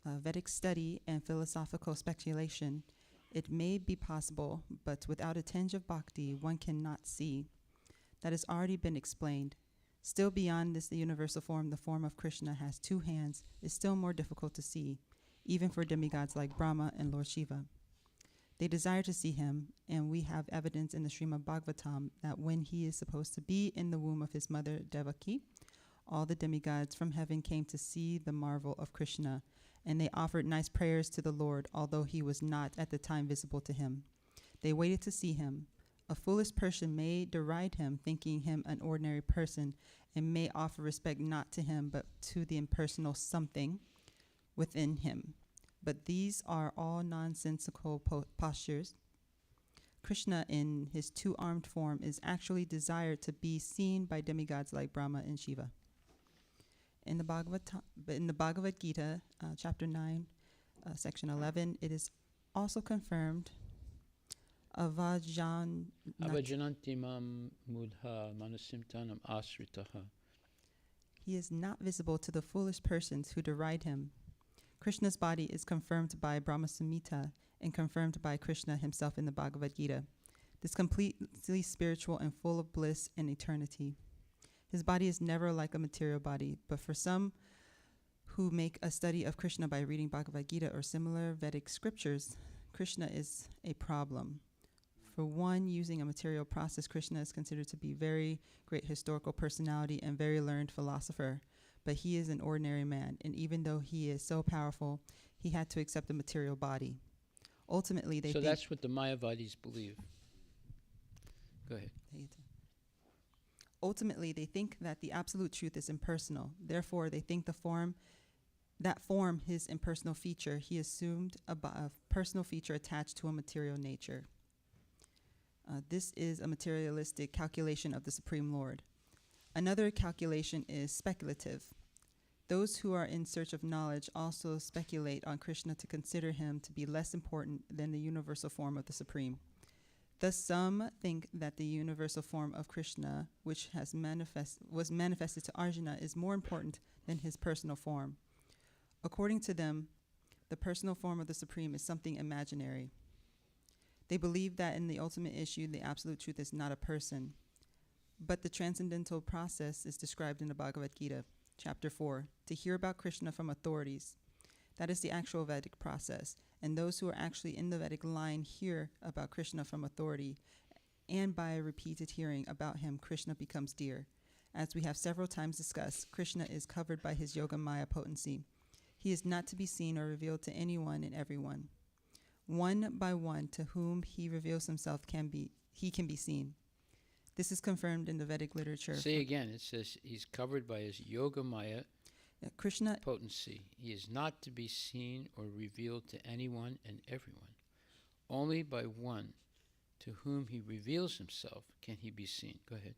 Vedic study, and philosophical speculation. It may be possible, but without a tinge of bhakti, one cannot see. That has already been explained. Still beyond this, the universal form, the form of Krishna has two hands, is still more difficult to see, even for demigods like Brahma and Lord Shiva. They desire to see him, and we have evidence in the Srimad Bhagavatam that when he is supposed to be in the womb of his mother Devaki, all the demigods from heaven came to see the marvel of Krishna, and they offered nice prayers to the Lord, although he was not at the time visible to him. They waited to see him. A foolish person may deride him, thinking him an ordinary person, and may offer respect not to him, but to the impersonal something within him. But these are all nonsensical postures. Krishna, in his two-armed form, is actually desired to be seen by demigods like Brahma and Shiva. In the Bhagavad Gita, chapter 9, section 11, it is also confirmed, Avajananti mam mudha manasimtanam asritaha. He is not visible to the foolish persons who deride him. Krishna's body is confirmed by Brahma Samhita and confirmed by Krishna himself in the Bhagavad Gita. This completely spiritual and full of bliss and eternity. His body is never like a material body, but for some who make a study of Krishna by reading Bhagavad Gita or similar Vedic scriptures, Krishna is a problem. For one using a material process, Krishna is considered to be very great historical personality and very learned philosopher. But he is an ordinary man, and even though he is so powerful, he had to accept a material body. Ultimately, they So think that's what the Mayavadis believe. Go ahead. Ultimately, they think that the absolute truth is impersonal. Therefore, they think his impersonal feature, he assumed a personal feature attached to a material nature. This is a materialistic calculation of the Supreme Lord. Another calculation is speculative. Those who are in search of knowledge also speculate on Krishna to consider him to be less important than the universal form of the Supreme. Thus, some think that the universal form of Krishna, which was manifested to Arjuna, is more important than his personal form. According to them, the personal form of the Supreme is something imaginary. They believe that in the ultimate issue, the absolute truth is not a person. But the transcendental process is described in the Bhagavad Gita, chapter 4, to hear about Krishna from authorities. That is the actual Vedic process. And those who are actually in the Vedic line hear about Krishna from authority. And by repeated hearing about him, Krishna becomes dear. As we have several times discussed, Krishna is covered by his Yoga Maya potency. He is not to be seen or revealed to anyone and everyone. One by one to whom he reveals himself he can be seen. This is confirmed in the Vedic literature. Say again, it says he's covered by his Yoga Maya Krishna potency. He is not to be seen or revealed to anyone and everyone. Only by one to whom he reveals himself can he be seen. Go ahead.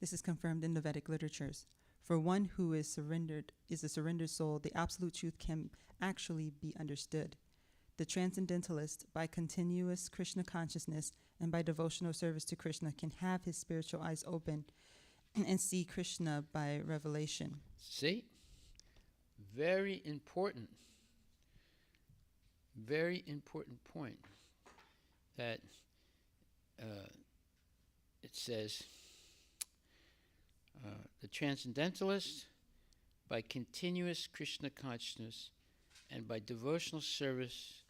This is confirmed in the Vedic literatures. For one who is a surrendered soul, the absolute truth can actually be understood. The transcendentalist, by continuous Krishna consciousness and by devotional service to Krishna, can have his spiritual eyes open and see Krishna by revelation. See? Very important point that it says the transcendentalist, by continuous Krishna consciousness and by devotional service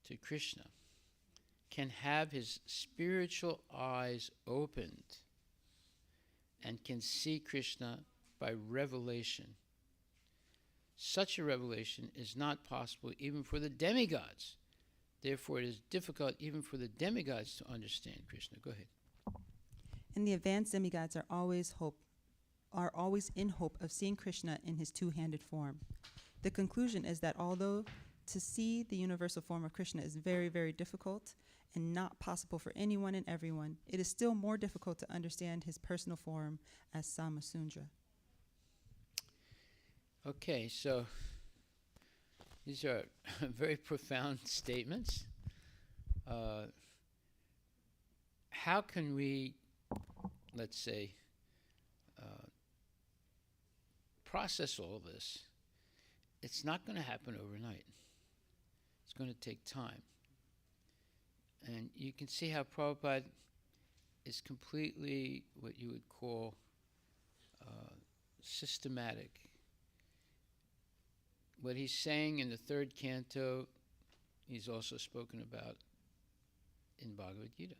to Krishna, can have his spiritual eyes opened and can see Krishna by revelation. Such a revelation is not possible even for the demigods. Therefore, it is difficult even for the demigods to understand Krishna. Go ahead. And the advanced demigods are always in hope of seeing Krishna in his two-handed form. The conclusion is that although to see the universal form of Krishna is very, very difficult and not possible for anyone and everyone, it is still more difficult to understand his personal form as Samasundra. Okay, so these are very profound statements. How can we, let's say, process all this? It's not going to happen overnight. It's going to take time. And you can see how Prabhupada is completely what you would call systematic. What he's saying in the third canto he's also spoken about in Bhagavad Gita.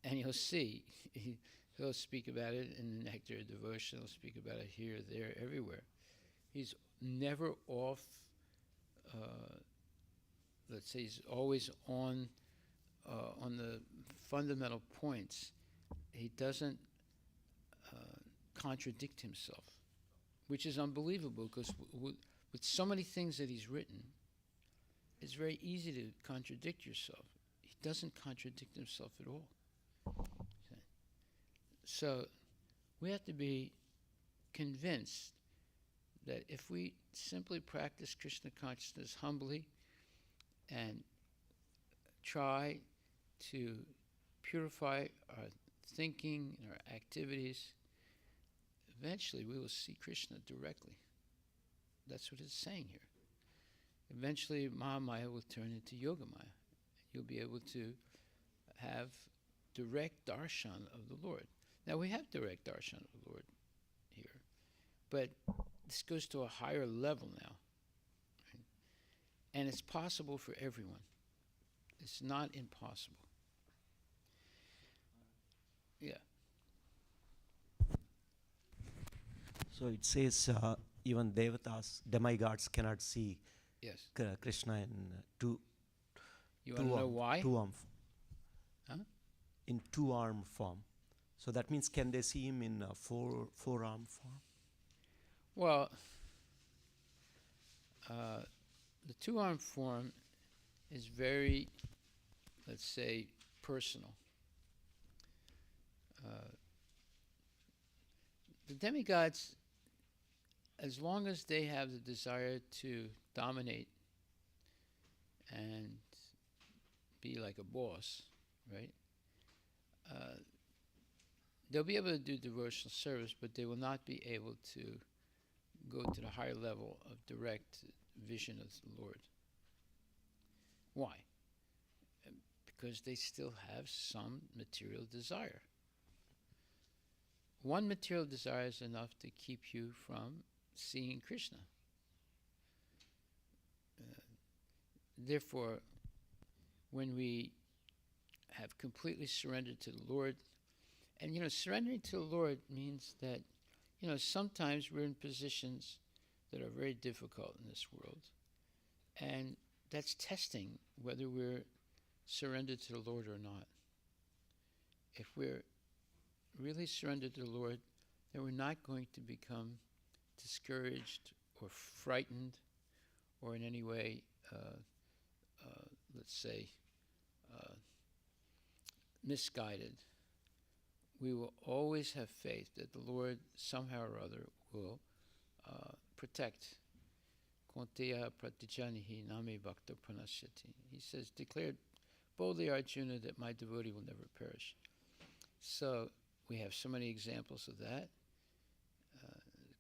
And you'll see, he'll speak about it in the Nectar of Devotion, he'll speak about it here, there, everywhere. He's never off, let's say he's always on the fundamental points. He doesn't contradict himself, which is unbelievable because with so many things that he's written, it's very easy to contradict yourself. He doesn't contradict himself at all. Okay. So we have to be convinced that if we simply practice Krishna consciousness humbly and try to purify our thinking and our activities, eventually we will see Krishna directly. That's what it's saying here. Eventually Mahamaya will turn into Yogamaya. You'll be able to have direct darshan of the Lord. Now we have direct darshan of the Lord here, but this goes to a higher level now. Right? And it's possible for everyone. It's not impossible. Yeah. So it says even devatas, demigods cannot see Yes. Krishna in You want to know why? Huh? In two-arm form. So that means can they see him in four-arm form? Well, the two-arm form is very, let's say, personal. The demigods, as long as they have the desire to dominate and be like a boss, right? They'll be able to do devotional service, but they will not be able to go to the higher level of direct vision of the Lord. Why? Because they still have some material desire. One material desire is enough to keep you from seeing Krishna. Therefore, when we have completely surrendered to the Lord, and surrendering to the Lord means that, sometimes we're in positions that are very difficult in this world, and that's testing whether we're surrendered to the Lord or not. If we're really surrendered to the Lord, then we're not going to become discouraged or frightened or in any way, let's say, misguided. We will always have faith that the Lord somehow or other will protect. Konteya pratijanihi nami bhakta pranashyati. He says, declare boldly, Arjuna, that my devotee will never perish. So we have so many examples of that.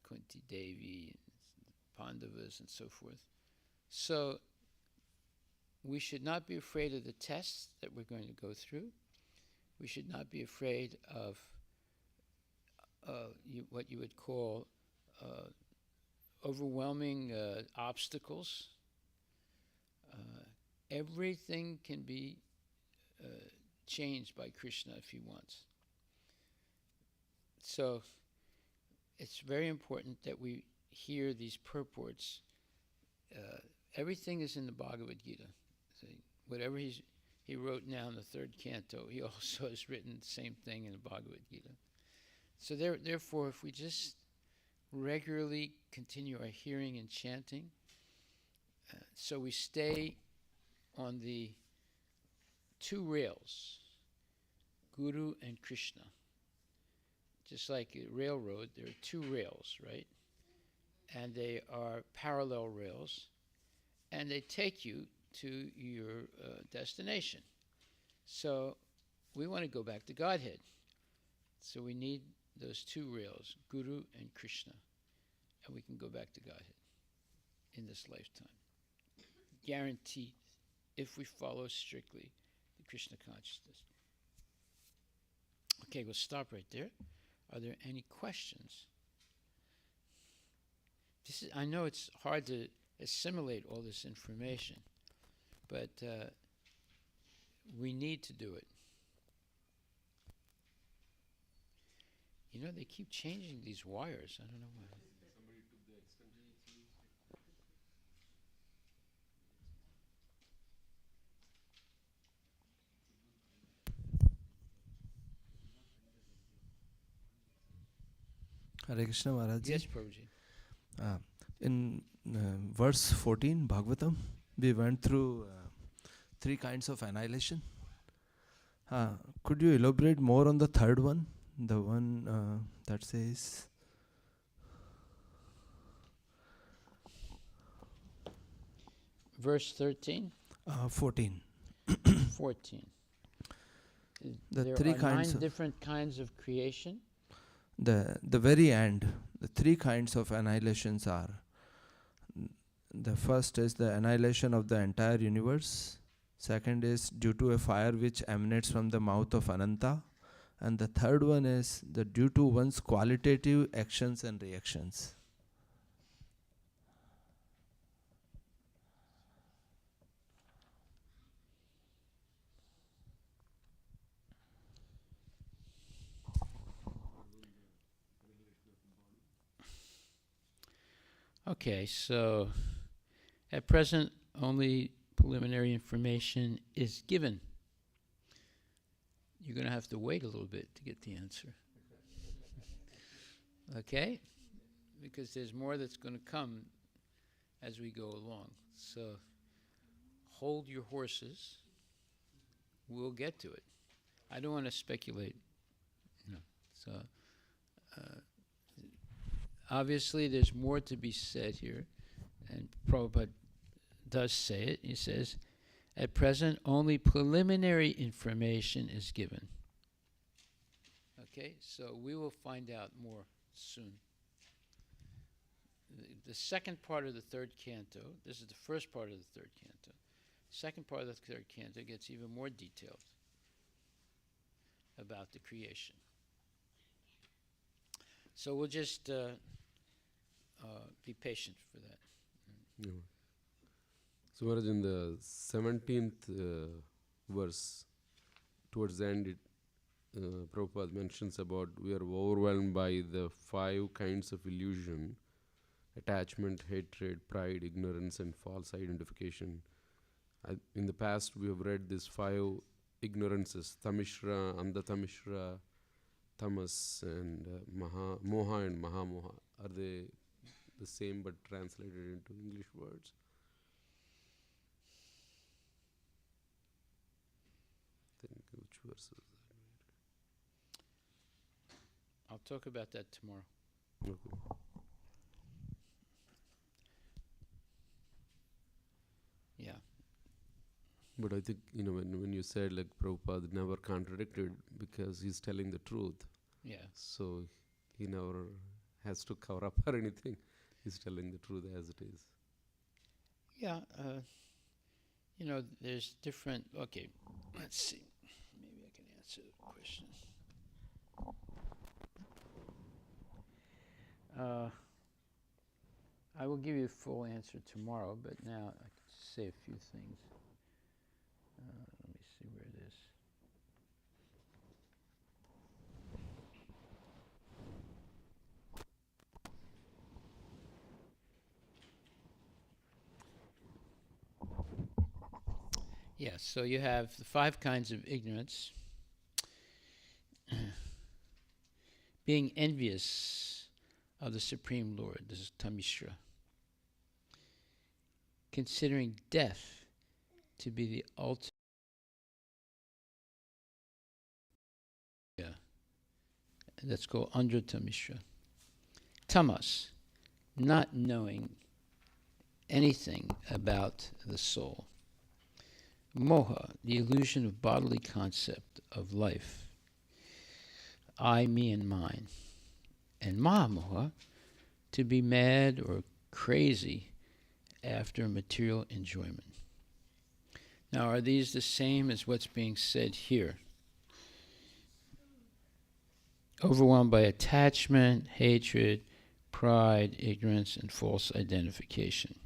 Kunti Devi, Pandavas, and so forth. So we should not be afraid of the tests that we're going to go through. We should not be afraid of what you would call overwhelming obstacles. Everything can be changed by Krishna if he wants. So it's very important that we hear these purports. Everything is in the Bhagavad Gita. So whatever he wrote now in the third canto, he also has written the same thing in the Bhagavad Gita. So therefore, if we just regularly continue our hearing and chanting, so we stay on the two rails, Guru and Krishna. Just like a railroad, there are two rails, right? And they are parallel rails, and they take you to your destination. So we want to go back to Godhead. So we need those two rails, Guru and Krishna, and we can go back to Godhead in this lifetime. Guaranteed, if we follow strictly the Krishna consciousness. Okay, we'll stop right there. Are there any questions? I know it's hard to assimilate all this information. But we need to do it. You know, they keep changing these wires. I don't know why. Hare Krishna Maharaj Ji. Yes, Prabhuji. In verse 14, Bhagavatam, we went through 3 kinds of annihilation. Could you elaborate more on the third one? The one that says... Verse 13? 14. 14. The There 3 are kinds 9 of... different kinds of creation. The very end, the 3 kinds of annihilations are: the first is the annihilation of the entire universe, second is due to a fire which emanates from the mouth of Ananta, and the third one is the due to one's qualitative actions and reactions. Okay, so at present, only preliminary information is given. You're going to have to wait a little bit to get the answer. Okay? Because there's more that's going to come as we go along. So hold your horses. We'll get to it. I don't want to speculate. No. So obviously there's more to be said here, and Prabhupada does say it. He says, at present only preliminary information is given. Okay, so we will find out more soon. The second part of the third canto, this is the first part of the third canto. Second part of the third canto gets even more detailed about the creation. So we'll just be patient for that. Yeah. So, Maharaj, in the 17th verse, towards the end, Prabhupada mentions about we are overwhelmed by the 5 kinds of illusion: attachment, hatred, pride, ignorance, and false identification. In the past, we have read these 5 ignorances: tamishra, andatamishra, tamas, and moha and mahamoha. Are they the same but translated into English words? Think which verse is I'll talk about that tomorrow. that? Okay. Yeah. But I think, when you said like Prabhupada never contradicted because he's telling the truth, Yeah. so he never has to cover up or anything. He's telling the truth as it is. Yeah. There's different. Okay. Let's see. Maybe I can answer the question. I will give you a full answer tomorrow, but now I can say a few things. Let me see where it is. Yes, so you have the 5 kinds of ignorance. Being envious of the Supreme Lord, this is Tamishra. Considering death to be the ultimate. Yeah, that's called Andra Tamishra. Tamas, not knowing anything about the soul. Moha, the illusion of bodily concept of life. I, me, and mine. And Mahamoha, to be mad or crazy after material enjoyment. Now, are these the same as what's being said here? Overwhelmed by attachment, hatred, pride, ignorance, and false identification.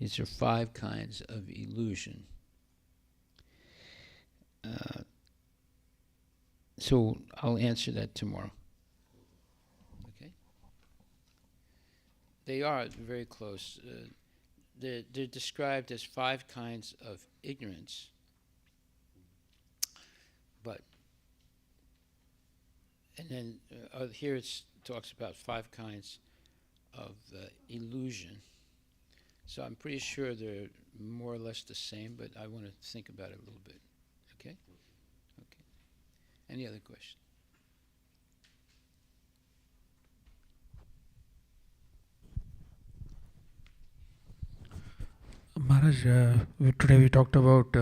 These are 5 kinds of illusion. So I'll answer that tomorrow. Okay? They are very close. They're described as 5 kinds of ignorance. But, and then here it talks about 5 kinds of illusion. So I'm pretty sure they're more or less the same, but I want to think about it a little bit. Okay? Okay. Any other questions? Maharaj, today we talked about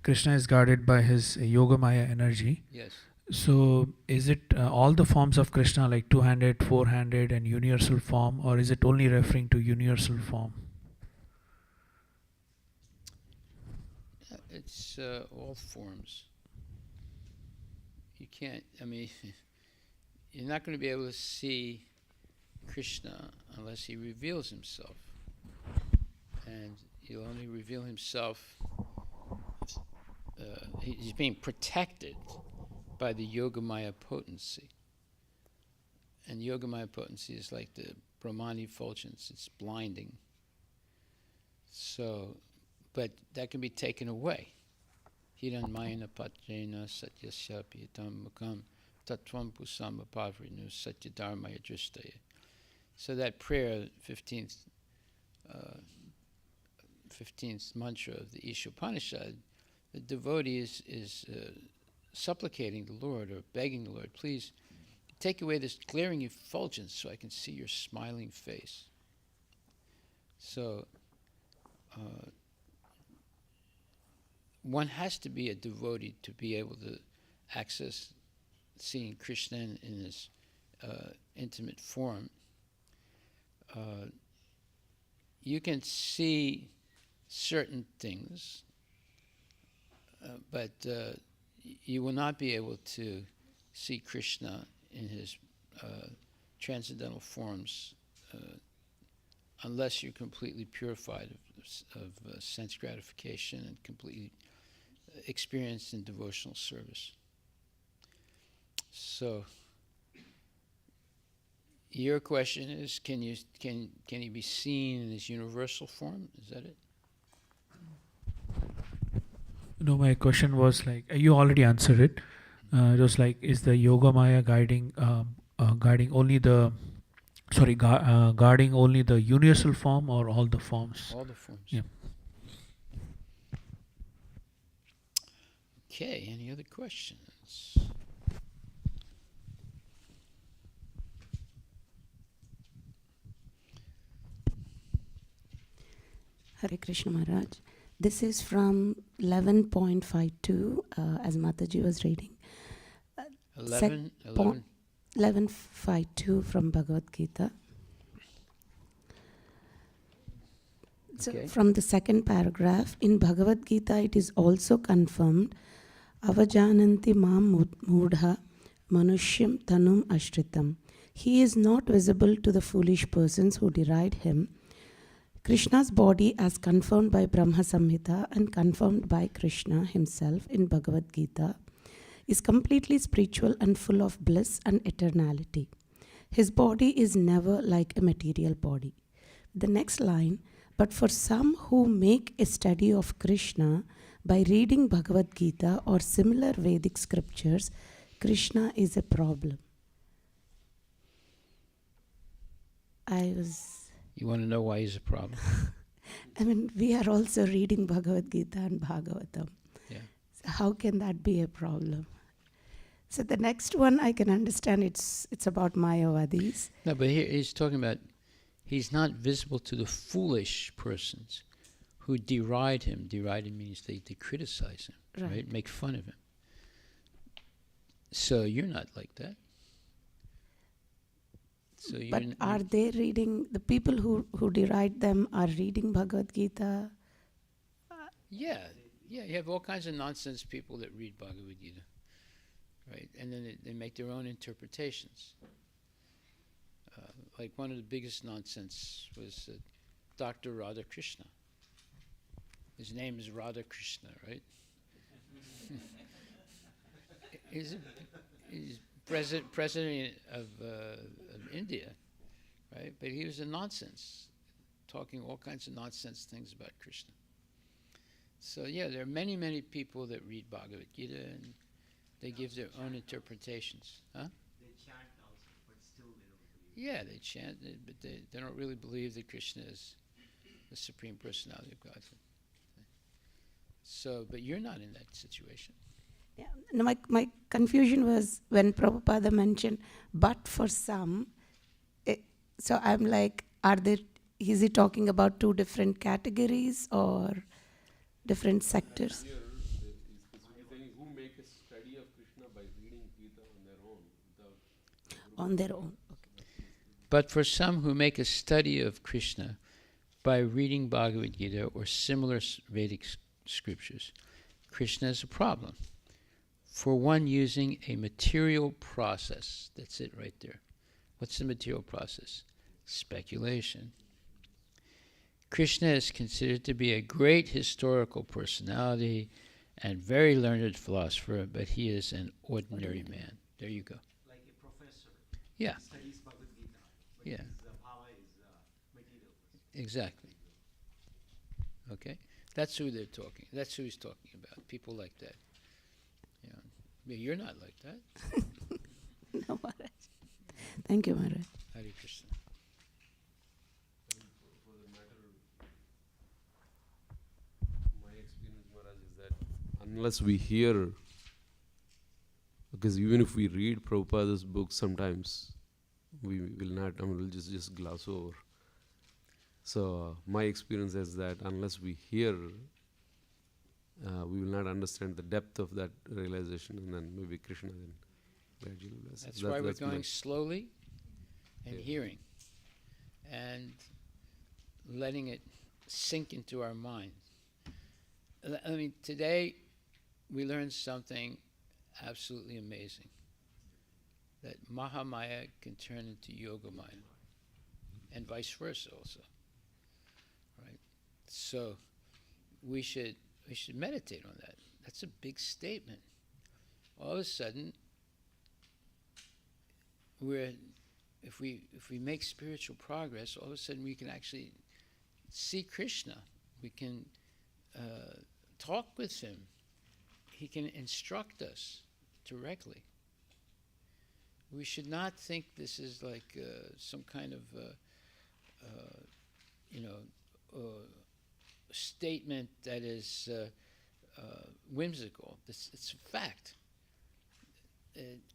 Krishna is guarded by his Yogamaya energy. Yes. So is it all the forms of Krishna, like two-handed, four-handed and universal form, or is it only referring to universal form? It's all forms. You can't, I mean, you're not going to be able to see Krishna unless he reveals himself. And he'll only reveal himself, he's being protected by the Yogamaya potency. And Yogamaya potency is like the Brahman effulgence, it's blinding. So, but that can be taken away. Hiranmayana Patrena Satyasya Piyatam Mukam Tatvam Pusam Apavrinu Satyadharmaya Dristaya. So that prayer, 15th mantra of the Ishopanishad, the devotee is supplicating the Lord or begging the Lord, please take away this glaring effulgence so I can see your smiling face. So one has to be a devotee to be able to access seeing Krishna in his intimate form. You can see certain things, but you will not be able to see Krishna in his transcendental forms unless you're completely purified of sense gratification and completely experienced in devotional service. So your question is, can he be seen in his universal form? Is that it? No, my question was like, you already answered it. It was like, is the Yogamaya guarding only the, guarding only the universal form or all the forms? All the forms. Yeah. Okay, any other questions? Hare Krishna Maharaj. This is from 11.52 as Mataji was reading. 11.52 from Bhagavad Gita. So Okay. from the second paragraph, in Bhagavad Gita it is also confirmed, Avajananti mam mudha manushyam tanum ashritam. He is not visible to the foolish persons who deride him. Krishna's body, as confirmed by Brahma Samhita and confirmed by Krishna himself in Bhagavad Gita, is completely spiritual and full of bliss and eternality. His body is never like a material body. The next line, but for some who make a study of Krishna by reading Bhagavad Gita or similar Vedic scriptures, Krishna is a problem. You want to know why he's a problem? I mean, we are also reading Bhagavad Gita and Bhagavatam. Yeah. So how can that be a problem? So the next one I can understand it's about Mayavadis. No, but here he's talking about he's not visible to the foolish persons who deride him. Deride him means they criticize him, right? Make fun of him. So you're not like that. So But are they reading, the people who deride them are reading Bhagavad Gita? Yeah, you have all kinds of nonsense people that read Bhagavad Gita, right? And then they make their own interpretations. Like one of the biggest nonsense was Dr. Radha Krishna. His name is Radha Krishna, right? he's president of India, right? But he was a nonsense, talking all kinds of nonsense things about Krishna. So yeah, there are many, many people that read Bhagavad Gita and they give their own interpretations. Huh? They chant also, but still they don't believe. Yeah, they chant, but they don't really believe that Krishna is the Supreme Personality of Godhead. So, but you're not in that situation. Yeah, no, my confusion was when Prabhupada mentioned, but for some, so I'm like, is he talking about two different categories or different sectors? Here, he's specifically saying who make a study of Krishna by reading Gita on their own. On their own. Okay. But for some who make a study of Krishna by reading Bhagavad Gita or similar Vedic scriptures, Krishna is a problem. For one using a material process, that's it right there. What's the material process? Speculation. Krishna is considered to be a great historical personality and very learned philosopher, but he is an ordinary man. There you go. Like a professor. Yeah. Studies Bhagavad Gita. But Yeah. his bhava is material. Exactly. Okay? That's who they're talking. That's who he's talking about. People like that. Yeah. But you're not like that. No, Maharaj. Thank you, Maharaj. Hare Krishna. For the matter, my experience, Maharaj, is that unless we hear, because even if we read Prabhupada's books, sometimes we will not, we'll just gloss over. So my experience is that unless we hear, we will not understand the depth of that realization, and then maybe Krishna then gradually bless. That's why we're going slowly and Yeah. hearing and letting it sink into our mind. I mean, today we learned something absolutely amazing, that Mahamaya can turn into Yogamaya, and vice versa also. Right? So we should meditate on that. That's a big statement. All of a sudden, if we make spiritual progress, all of a sudden we can actually see Krishna. We can talk with him. He can instruct us directly. We should not think this is like some kind of statement that is whimsical. It's a fact.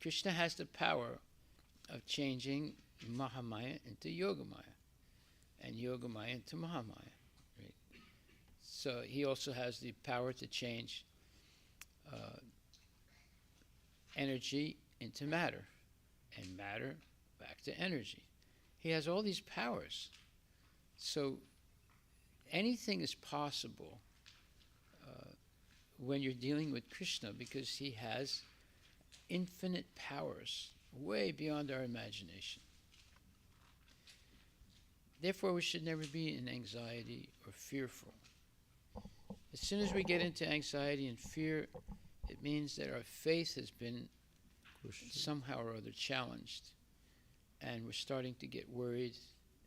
Krishna has the power of changing Mahamaya into Yogamaya, and Yogamaya into Mahamaya. Right? So he also has the power to change energy into matter, and matter back to energy. He has all these powers. So anything is possible when you're dealing with Krishna, because he has infinite powers way beyond our imagination. Therefore, we should never be in anxiety or fearful. As soon as we get into anxiety and fear, it means that our faith has been somehow or other challenged, and we're starting to get worried,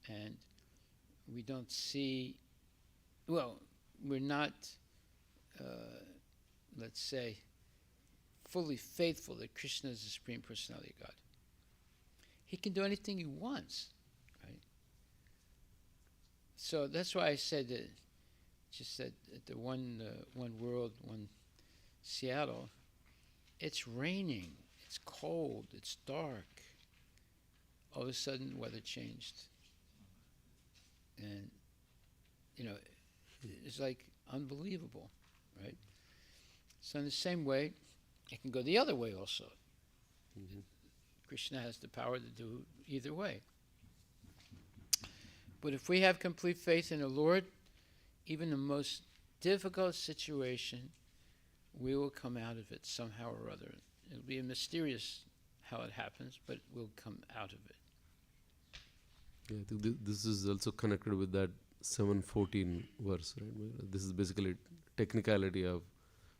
and we don't see, well, we're not, let's say, fully faithful that Krishna is the Supreme Personality of God. He can do anything he wants, right? So that's why I said that, just that at the one world, one Seattle, it's raining, it's cold, it's dark. All of a sudden, weather changed. And, it's like unbelievable, right? So in the same way, it can go the other way also. Mm-hmm. Krishna has the power to do either way. But if we have complete faith in the Lord, even the most difficult situation, we will come out of it somehow or other. It'll be mysterious how it happens, but we'll come out of it. Yeah, I think this is also connected with that 7:14 verse, right? This is basically technicality of,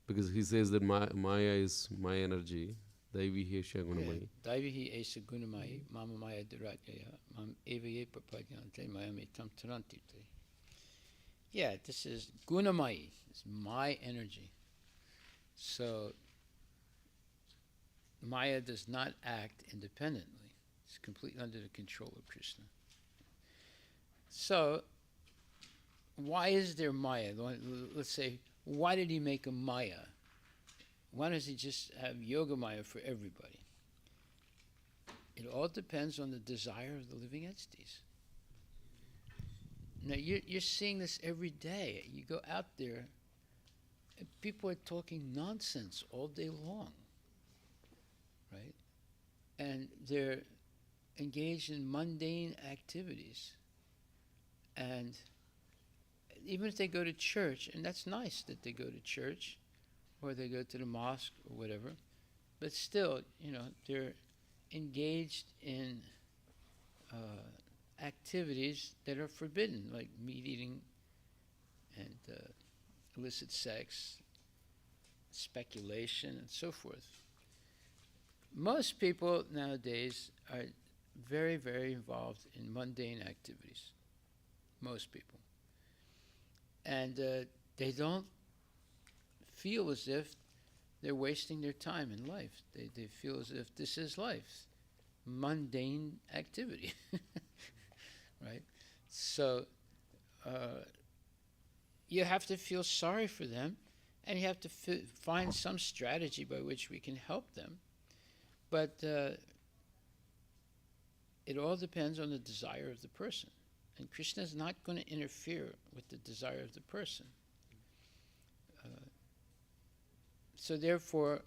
because he says that Maya is my energy, Daivi Hesha Gunamai. Daivihi esa gunamai, mama maya duratyaya, mam evaye prapadyante, maya me tam tarantite. Yeah, this is gunamai. It's my energy. So Maya does not act independently. It's completely under the control of Krishna. So why is there Maya? Let's say, why did he make a Maya? Why does he just have Yoga Maya for everybody? It all depends on the desire of the living entities. Now, you're seeing this every day. You go out there, and people are talking nonsense all day long, right? And they're engaged in mundane activities. And even if they go to church, and that's nice that they go to church, or they go to the mosque or whatever, but still, they're engaged in activities that are forbidden, like meat eating and illicit sex, speculation, and so forth. Most people nowadays are very, very involved in mundane activities. Most people. And they don't feel as if they're wasting their time in life. They feel as if this is life, mundane activity, right? So you have to feel sorry for them, and you have to find some strategy by which we can help them. But it all depends on the desire of the person. And Krishna is not going to interfere with the desire of the person. So therefore,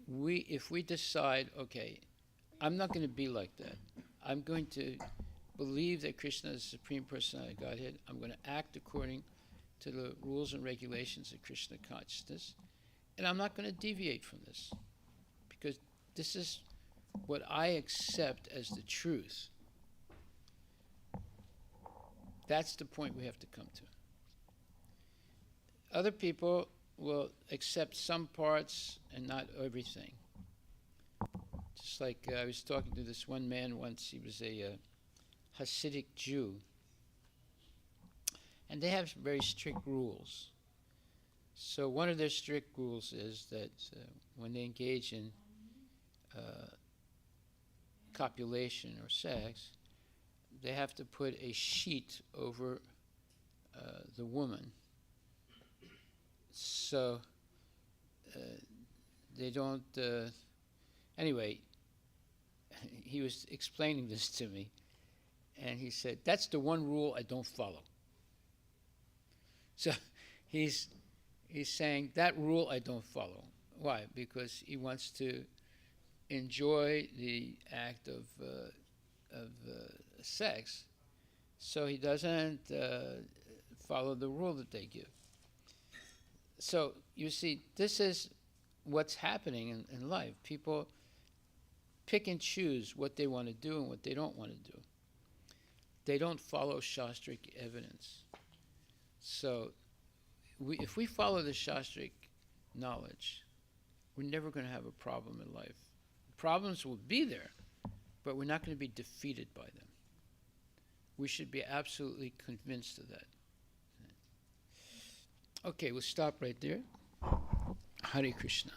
if we decide, okay, I'm not going to be like that. I'm going to believe that Krishna is the Supreme Personality of Godhead. I'm going to act according to the rules and regulations of Krishna consciousness. And I'm not going to deviate from this. Because this is what I accept as the truth. That's the point we have to come to. Other people will accept some parts and not everything. Just like I was talking to this one man once. He was a Hasidic Jew. And they have very strict rules. So one of their strict rules is that when they engage in copulation or sex, they have to put a sheet over the woman. So they don't... anyway, he was explaining this to me, and he said, that's the one rule I don't follow. So he's saying, that rule I don't follow. Why? Because he wants to enjoy the act of sex, so he doesn't follow the rule that they give. So you see, this is what's happening in life. People pick and choose what they want to do and what they don't want to do. They don't follow Shastric evidence. So if we follow the Shastric knowledge, we're never going to have a problem in life. Problems will be there, but we're not going to be defeated by them. We should be absolutely convinced of that. Okay, we'll stop right there. Hare Krishna.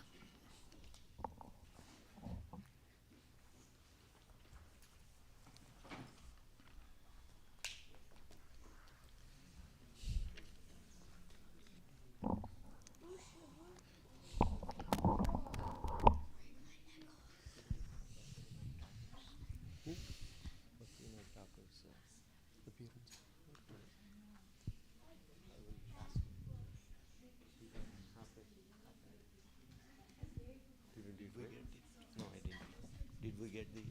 Did we get the...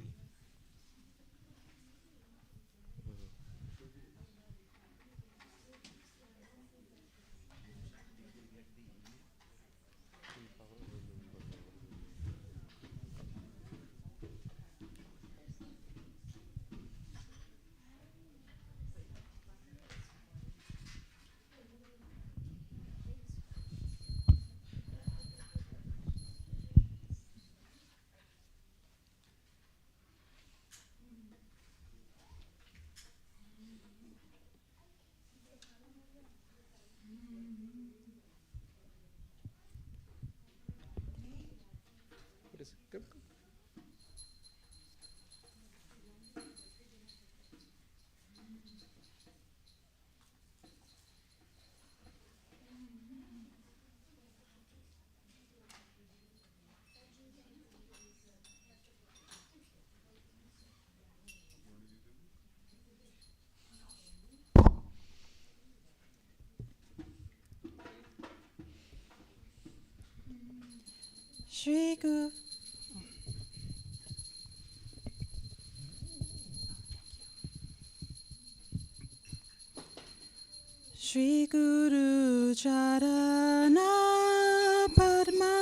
Shri Guru. Shri Guru Charana Padma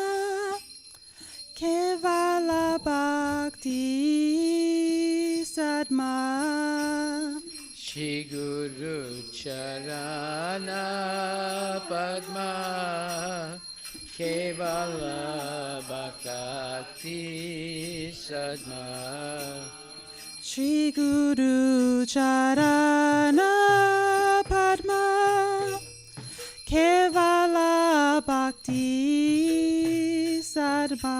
Kevala Bhakti Sadma Shri Guru Charana Padma Kevala Bhakti Sadma Shri Guru Charana Padma Kevala Bhakti Sadma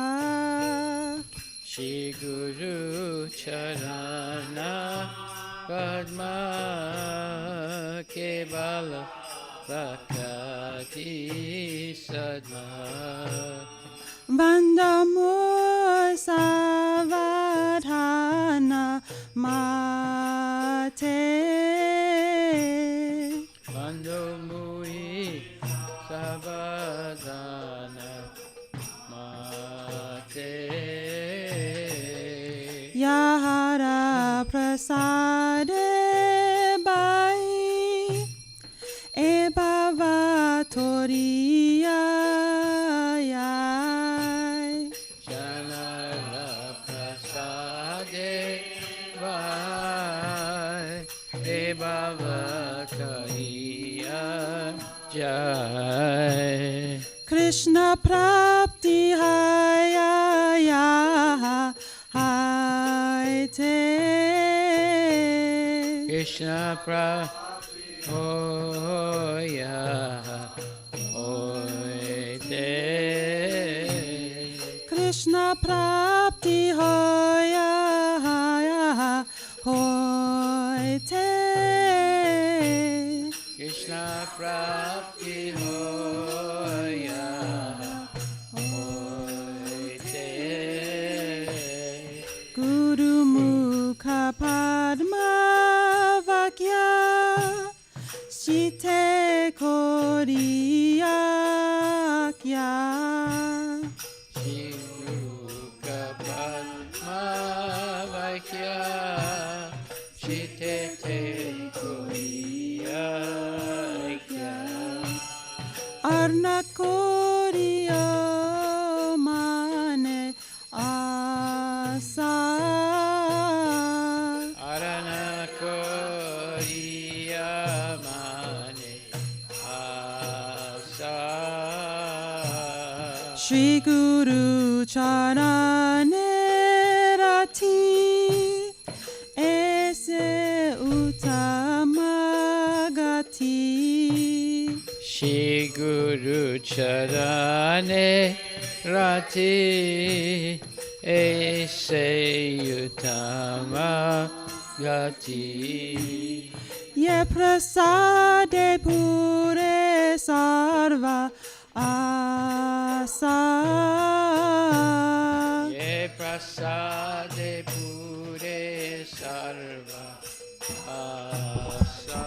Shri Guru Charana Padma Kevala Bhakti Sadma Vandamur Savadhana Mate Mando Mui Sabadana Mate Yahara Prasade Bai Ebhavatoriya Janara Prasade Vai Devavakariya Jai Krishna Prapti Haya Haite Krishna Hoya Hoite Krishna Prapti Hoya Hoite Krishna Prapti Hoya Hoite Guru Mukha Padma Vakya Shite Koriyakya Shri Guru Padma Vakya Shite Koriyakya Arna Koriya Mane Asa Arana Koriya Mane Asa Shri Guru Charane Rati Ese Uttamagati Shri Guru Charane Rati Ese Utama Gati Ye Prasade Pure Sarva Asa Ye Prasade Pure Sarva Asa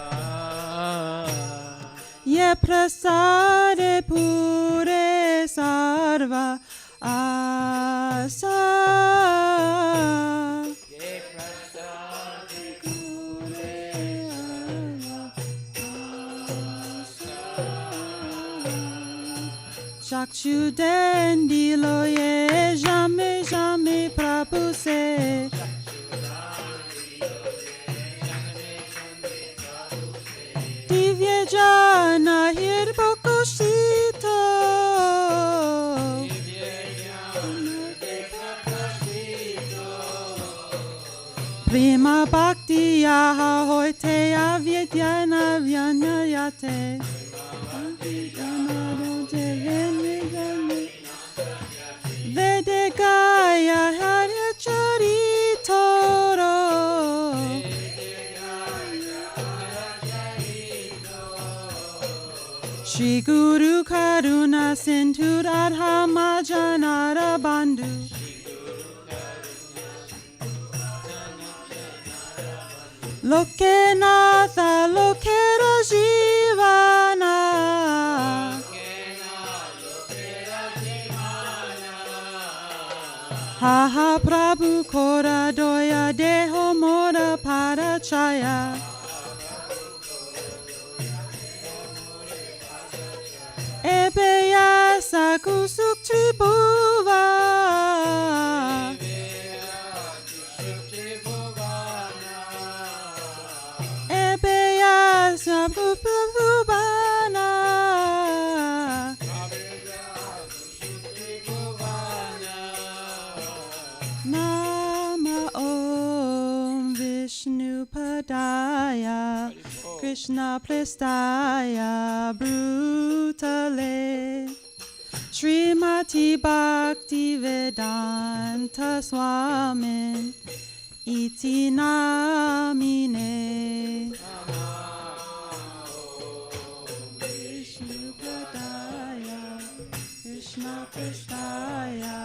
Ye Prasade Pure Sarva Asa Ye Prasade Pure Chakshuden dilo ye jamais jamais prabhuse Divya jana hirbokushito Prima bhakti yaha hoite avidyana vyanayate Vedegaya Harya Charitoro Shri Guru Karuna Sindhu Radhama Janara Bandhu Lokenatha Lokera Jivana Mahaprabhu Kora Doya Deho Mora Parachaya Ebeya Sakusuk Tribhuva Ebeya Sakusubhana Nama Om Vishnu Padaya Krishna Prestaya Brutale Srimati Bhakti Vedanta Swamin Iti Namine Vishnu Padaya Krishna Prestaya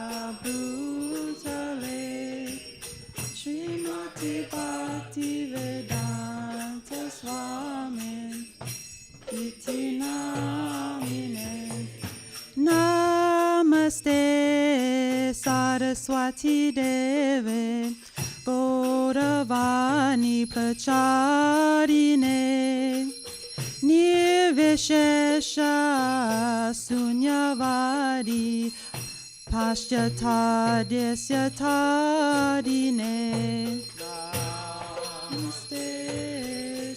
Brutale Srimati Bhakti Vedanta Swamin Iti Namine Namaste Saraswati Deve Gauravani Pracharine Nirvishesha Sunyavadi Paschatadesya Tadine Namaste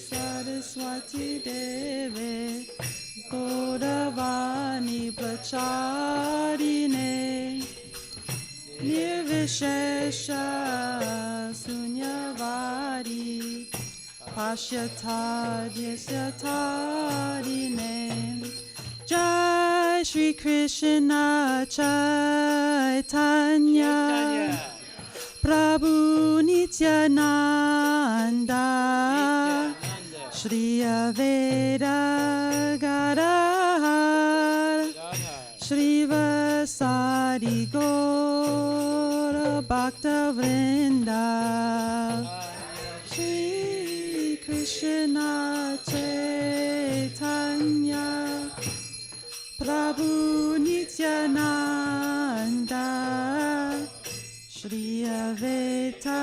Saraswati Deve Gauravani Pracharine Nirvishesha Sunyavadi Pashyatadhyasya Tadine Jai Shri Krishna Chaitanya Prabhu Nityananda Shri Aveda Gadahar Shri Vasari Gora Bhakta Vrinda Shri Krishna Chaitanya Prabhu Nityananda Shri Aveta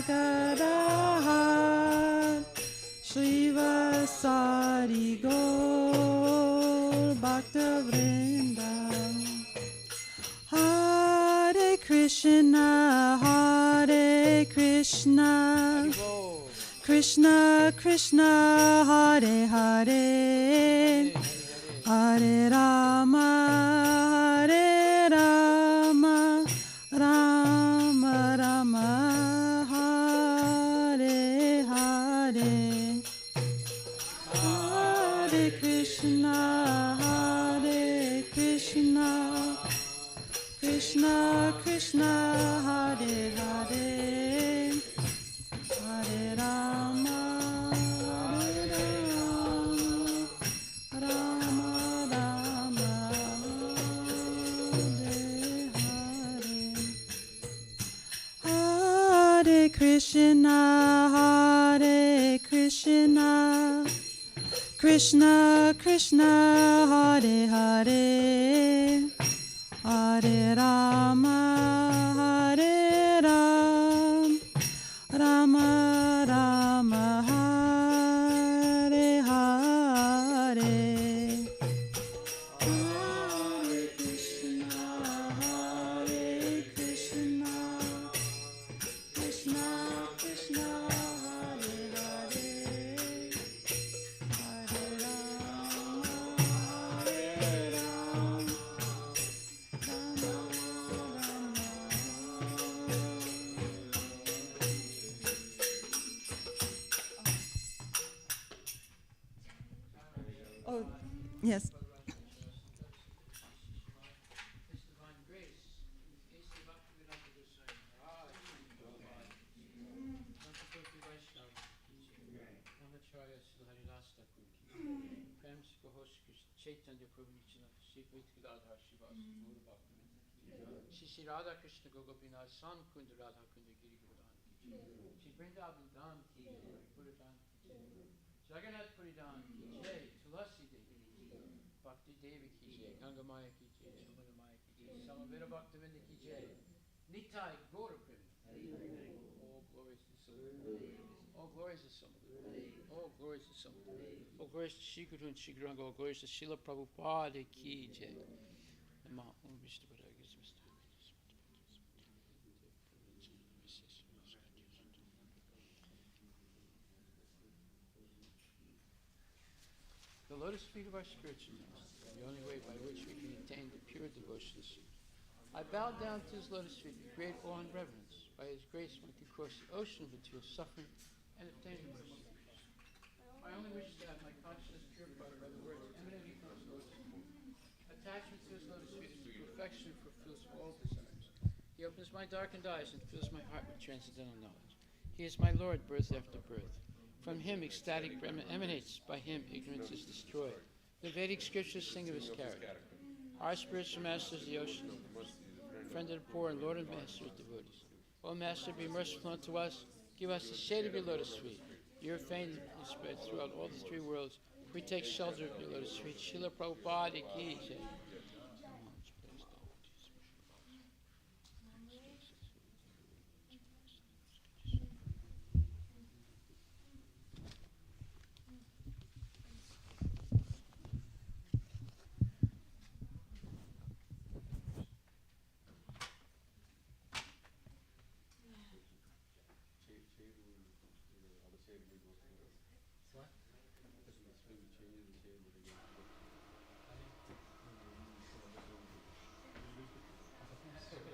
Gadahar Shri Vasari Gaur Bhakta Vrinda Hare Krishna Krishna Krishna Hare Hare Hare Rama Hare Rama Rama Rama Hare Hare Hare Krishna Krishna Krishna Hare Hare Hare Rama Hare Rama Rama Rama Hare Hare Krishna Krishna Krishna Hare Hare Hare Rama Hare Ram Rama Rama Hare Hare Hare Krishna Krishna Krishna Hare Hare Hare Rama Hare Ram Rama Oh, yes. Chaitanya Prabhu Nityananda, Shri Radha Shivas, Gaura Bhaktivinoda Ki Shri Radha Krishna Gopinath Sam Kunda Radha Kunda Giri Govardhan Ki Shri Vrindavan Dham Ki Puridan Ki Jagannath Puridan Ki Jai Tulasi Devi Ki Bhakti Devi Ki Jai Ganga Maya Ki Jai Chamana Maya Ki Jai Samaveta Bhaktivinoda Ki Jai Nitai Gaura Premi. All glories to Someone. All glories to Someone. All glories to Someone. All glories to Shri Guru and Shri Guranga. All glories to Srila Prabhupada Ki Jai. Namo Vishnu Padaya. The lotus feet of our spiritual master, the only way by which we can attain the pure devotions. I bow down to his lotus feet with great awe and reverence. By his grace, one can cross the ocean of material suffering and obtain mercy. My only wish is to have my consciousness purified by the words emanating from his lotus feet. Attachment to his lotus feet is the perfection that fulfills all desires. He opens my darkened eyes and fills my heart with transcendental knowledge. He is my Lord, birth after birth. From him, ecstatic Brahma emanates. By him, ignorance is destroyed. The Vedic scriptures sing of his character. Our spiritual master is the ocean, friend of the poor and Lord and master of devotees. O Master, be merciful unto us. Give us the shade of your lotus feet. Your fame is spread throughout all the three worlds. We take shelter of your lotus feet. Srila Prabhupada Ki Jai.